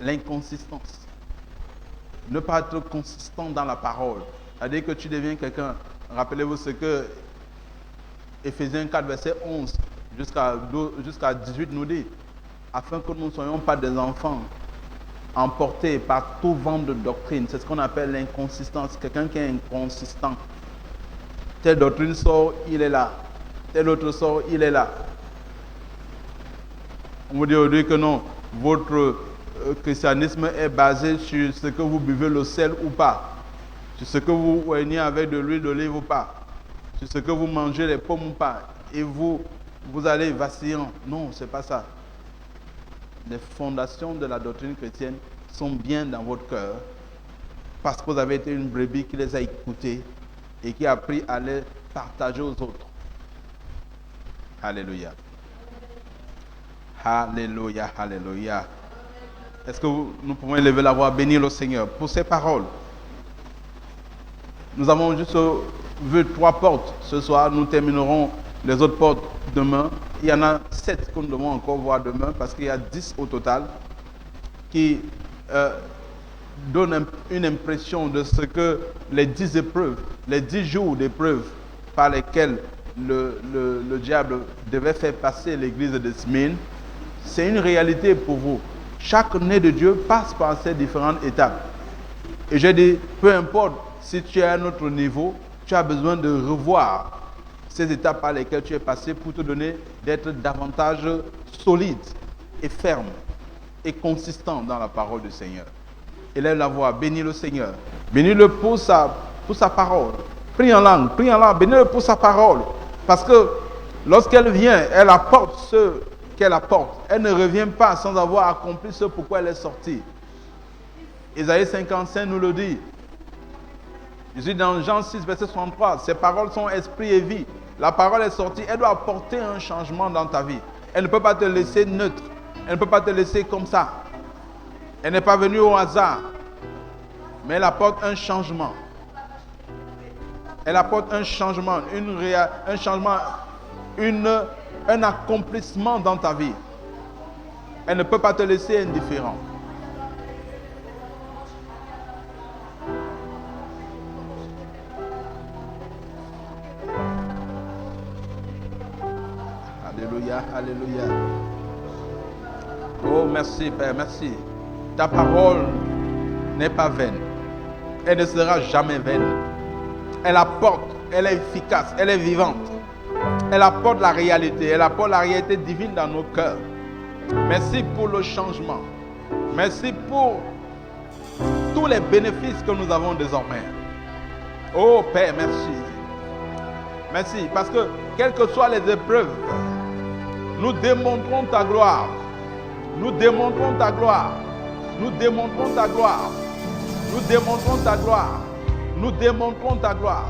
L'inconsistance. Ne pas être consistant dans la parole. C'est-à-dire que tu deviens quelqu'un. Rappelez-vous ce que Éphésiens 4, verset 11 jusqu'à 18 nous dit. Afin que nous ne soyons pas des enfants emportés par tout vent de doctrine. C'est ce qu'on appelle l'inconsistance. Quelqu'un qui est inconsistant. Telle doctrine sort, il est là. Telle autre sort, il est là. On vous dit aujourd'hui que non, votre christianisme est basé sur ce que vous buvez le sel ou pas, sur ce que vous oignez avec de l'huile d'olive ou pas, sur ce que vous mangez les pommes ou pas, et vous allez vacillant. Non, c'est pas ça. Les fondations de la doctrine chrétienne sont bien dans votre cœur parce que vous avez été une brebis qui les a écoutées et qui a appris à les partager aux autres. Alléluia. Alléluia, alléluia. Est-ce que nous pouvons élever la voix, bénir le Seigneur pour ces paroles? Nous avons juste vu 3 portes ce soir. Nous terminerons les autres portes demain. Il y en a 7 que nous devons encore voir demain parce qu'il y a 10 au total qui donnent une impression de ce que les 10 épreuves, les 10 jours d'épreuves par lesquels le diable devait faire passer l'église de Smyrne, c'est une réalité pour vous. Chaque né de Dieu passe par ces différentes étapes. Et je dis, peu importe si tu es à un autre niveau, tu as besoin de revoir ces étapes par lesquelles tu es passé pour te donner d'être davantage solide et ferme et consistant dans la parole du Seigneur. Élève la voix, bénis le Seigneur. Bénis-le pour sa parole. Prie en langue, bénis-le pour sa parole. Parce que lorsqu'elle vient, elle apporte ce qu'elle apporte. Elle ne revient pas sans avoir accompli ce pourquoi elle est sortie. Isaïe 55 nous le dit. Je suis dans Jean 6, verset 63. Ces paroles sont esprit et vie. La parole est sortie, elle doit apporter un changement dans ta vie. Elle ne peut pas te laisser neutre. Elle ne peut pas te laisser comme ça. Elle n'est pas venue au hasard. Mais elle apporte un changement. Elle apporte un changement, un accomplissement dans ta vie. Elle ne peut pas te laisser indifférent. Alléluia, alléluia. Oh, merci, Père, merci. Ta parole n'est pas vaine. Elle ne sera jamais vaine. Elle apporte, elle est efficace, elle est vivante. Elle apporte la réalité, elle apporte la réalité divine dans nos cœurs. Merci pour le changement. Merci pour tous les bénéfices que nous avons désormais. Oh Père, merci. Merci, parce que quelles que soient les épreuves, nous démontrons ta gloire. Nous démontrons ta gloire. Nous démontrons ta gloire. Nous démontrons ta gloire. Nous démontrons ta gloire.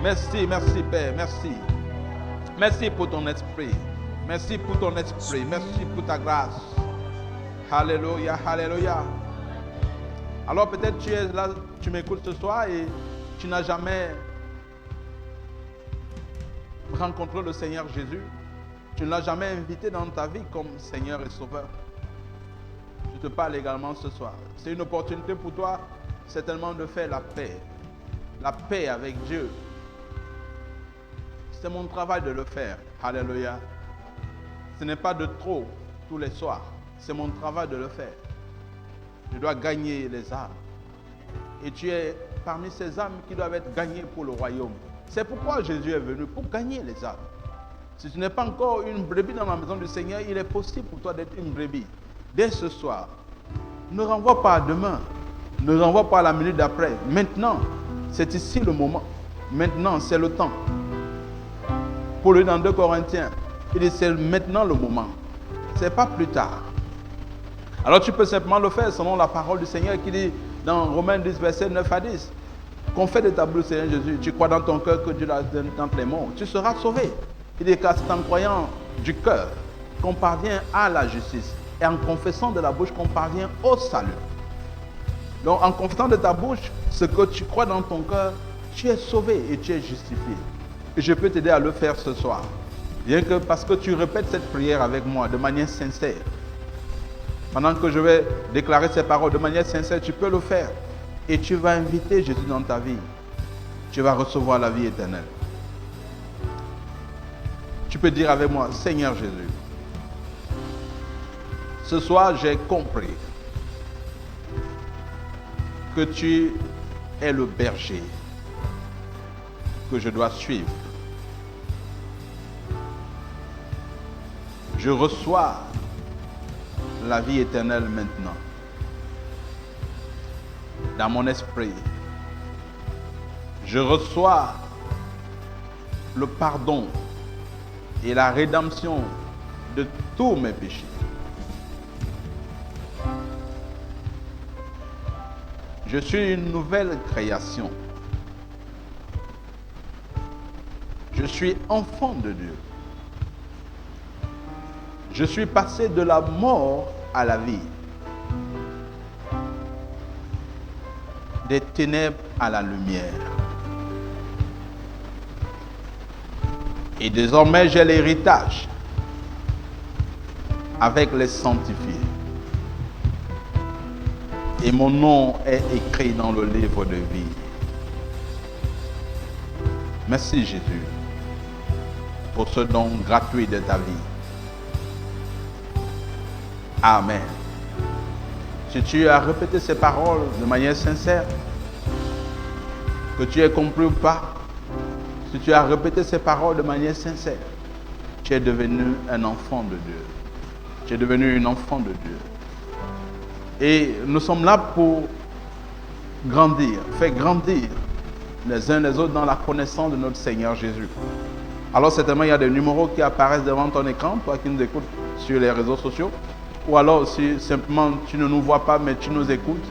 Merci, merci Père, merci. Merci pour ton esprit. Merci pour ton esprit. Merci pour ta grâce. Alléluia, alléluia. Alors peut-être tu es là, tu m'écoutes ce soir et tu n'as jamais rencontré le Seigneur Jésus. Tu ne l'as jamais invité dans ta vie comme Seigneur et Sauveur. Je te parle également ce soir. C'est une opportunité pour toi certainement de faire la paix. La paix avec Dieu. C'est mon travail de le faire. Alléluia. Ce n'est pas de trop tous les soirs. C'est mon travail de le faire. Je dois gagner les âmes. Et tu es parmi ces âmes qui doivent être gagnées pour le royaume. C'est pourquoi Jésus est venu, pour gagner les âmes. Si tu n'es pas encore une brebis dans la maison du Seigneur, il est possible pour toi d'être une brebis. Dès ce soir, ne renvoie pas à demain. Ne renvoie pas à la minute d'après. Maintenant, c'est ici le moment. Maintenant, c'est le temps. Pour lui, dans 2 Corinthiens, il dit c'est maintenant le moment. C'est pas plus tard. Alors tu peux simplement le faire selon la parole du Seigneur qui dit dans Romains 10, verset 9 à 10. Confesse de ta bouche, Seigneur Jésus. Tu crois dans ton cœur que Dieu l'a donné dans les morts. Tu seras sauvé. Il dit car c'est en croyant du cœur qu'on parvient à la justice. Et en confessant de la bouche qu'on parvient au salut. Donc en confessant de ta bouche ce que tu crois dans ton cœur, tu es sauvé et tu es justifié. Et je peux t'aider à le faire ce soir. Rien que parce que tu répètes cette prière avec moi de manière sincère. Pendant que je vais déclarer ces paroles de manière sincère, tu peux le faire. Et tu vas inviter Jésus dans ta vie. Tu vas recevoir la vie éternelle. Tu peux dire avec moi, Seigneur Jésus, ce soir j'ai compris que tu es le berger que je dois suivre. Je reçois la vie éternelle maintenant. Dans mon esprit, je reçois le pardon et la rédemption de tous mes péchés. Je suis une nouvelle création. Je suis enfant de Dieu. Je suis passé de la mort à la vie. Des ténèbres à la lumière. Et désormais, j'ai l'héritage avec les sanctifiés. Et mon nom est écrit dans le livre de vie. Merci Jésus pour ce don gratuit de ta vie. Amen. Si tu as répété ces paroles de manière sincère, que tu aies compris ou pas, si tu as répété ces paroles de manière sincère, tu es devenu un enfant de Dieu. Tu es devenu une enfant de Dieu. Et nous sommes là pour grandir, faire grandir les uns les autres dans la connaissance de notre Seigneur Jésus. Alors certainement il y a des numéros qui apparaissent devant ton écran, toi qui nous écoutes sur les réseaux sociaux. Ou alors si simplement tu ne nous vois pas mais tu nous écoutes,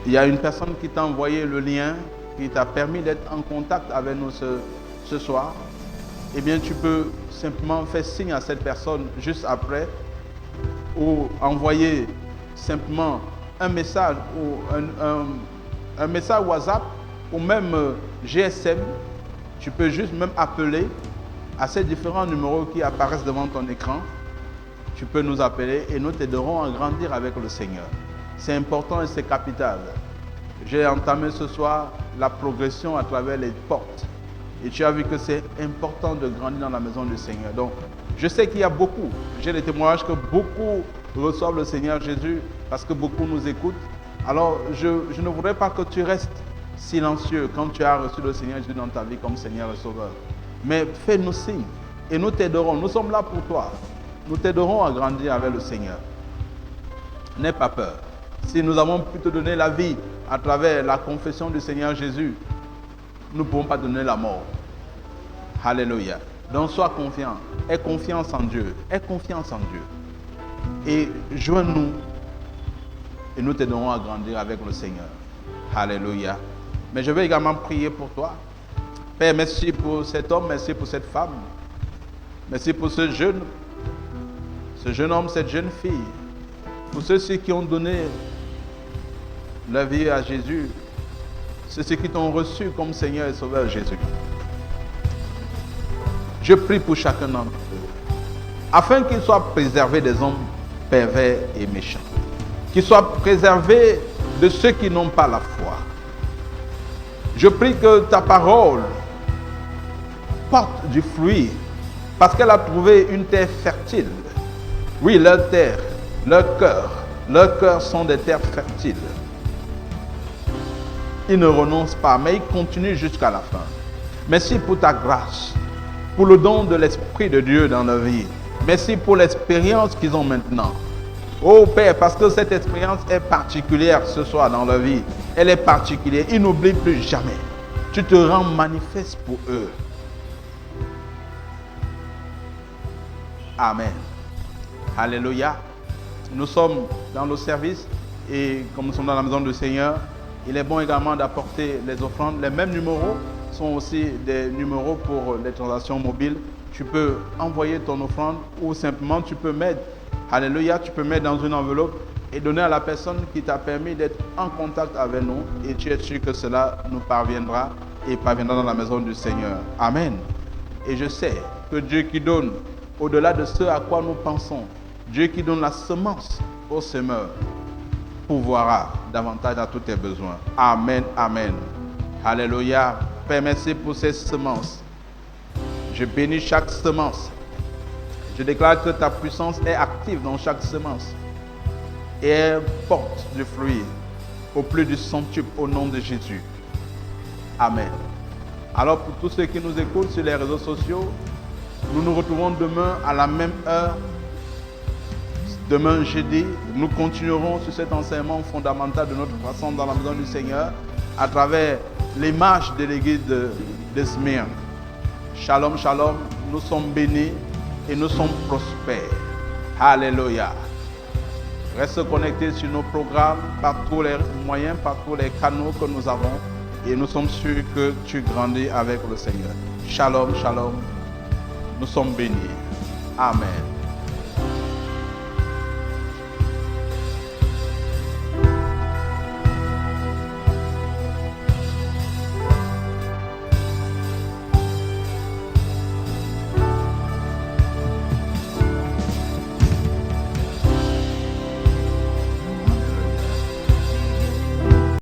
il y a une personne qui t'a envoyé le lien, qui t'a permis d'être en contact avec nous ce soir. Eh bien tu peux simplement faire signe à cette personne juste après ou envoyer simplement un message ou un message WhatsApp ou même GSM. Tu peux juste même appeler à ces différents numéros qui apparaissent devant ton écran. Tu peux nous appeler et nous t'aiderons à grandir avec le Seigneur. C'est important et c'est capital. J'ai entamé ce soir la progression à travers les portes. Et tu as vu que c'est important de grandir dans la maison du Seigneur. Donc, Je sais qu'il y a beaucoup, j'ai les témoignages que beaucoup reçoivent le Seigneur Jésus parce que beaucoup nous écoutent. Alors, je ne voudrais pas que tu restes silencieux quand tu as reçu le Seigneur Jésus dans ta vie comme Seigneur et Sauveur. Mais fais-nous signe et nous t'aiderons. Nous sommes là pour toi. Nous t'aiderons à grandir avec le Seigneur. N'aie pas peur. Si nous avons pu te donner la vie à travers la confession du Seigneur Jésus, nous ne pouvons pas donner la mort. Alléluia. Donc sois confiant. Aie confiance en Dieu. Aie confiance en Dieu. Et joins-nous et nous t'aiderons à grandir avec le Seigneur. Alléluia. Mais je vais également prier pour toi. Père, merci pour cet homme, merci pour cette femme. Merci pour ce jeune homme, cette jeune fille. Pour ceux-ci qui ont donné la vie à Jésus. Ceux-ci qui t'ont reçu comme Seigneur et Sauveur Jésus. Je prie pour chacun d'entre eux, afin qu'ils soient préservés des hommes pervers et méchants, qu'ils soient préservés de ceux qui n'ont pas la foi. Je prie que ta parole porte du fruit, parce qu'elle a trouvé une terre fertile. Oui, leur terre, leurs cœurs sont des terres fertiles. Ils ne renoncent pas, mais ils continuent jusqu'à la fin. Merci pour ta grâce, pour le don de l'Esprit de Dieu dans leur vie. Merci pour l'expérience qu'ils ont maintenant. Oh Père, parce que cette expérience est particulière ce soir dans leur vie. Elle est particulière. Ils n'oublient plus jamais. Tu te rends manifeste pour eux. Amen. Alléluia. Nous sommes dans le service et comme nous sommes dans la maison du Seigneur, il est bon également d'apporter les offrandes. Les mêmes numéros sont aussi des numéros pour les transactions mobiles. Tu peux envoyer ton offrande ou simplement tu peux mettre, alléluia, tu peux mettre dans une enveloppe et donner à la personne qui t'a permis d'être en contact avec nous et tu es sûr que cela nous parviendra et parviendra dans la maison du Seigneur. Amen. Et je sais que Dieu qui donne au-delà de ce à quoi nous pensons, Dieu qui donne la semence au semeur, pourvoira davantage à tous tes besoins. Amen, amen. Alléluia. Père, merci pour ces semences. Je bénis chaque semence. Je déclare que ta puissance est active dans chaque semence. Et elle porte du fruit au plus du centuple au nom de Jésus. Amen. Alors pour tous ceux qui nous écoutent sur les réseaux sociaux, nous nous retrouvons demain à la même heure. Demain jeudi, nous continuerons sur cet enseignement fondamental de notre croissance dans la maison du Seigneur à travers les marches de l'église de Smyrne. Shalom, shalom, nous sommes bénis et nous sommes prospères. Alléluia. Reste connecté sur nos programmes, par tous les moyens, par tous les canaux que nous avons et nous sommes sûrs que tu grandis avec le Seigneur. Shalom, shalom, nous sommes bénis. Amen.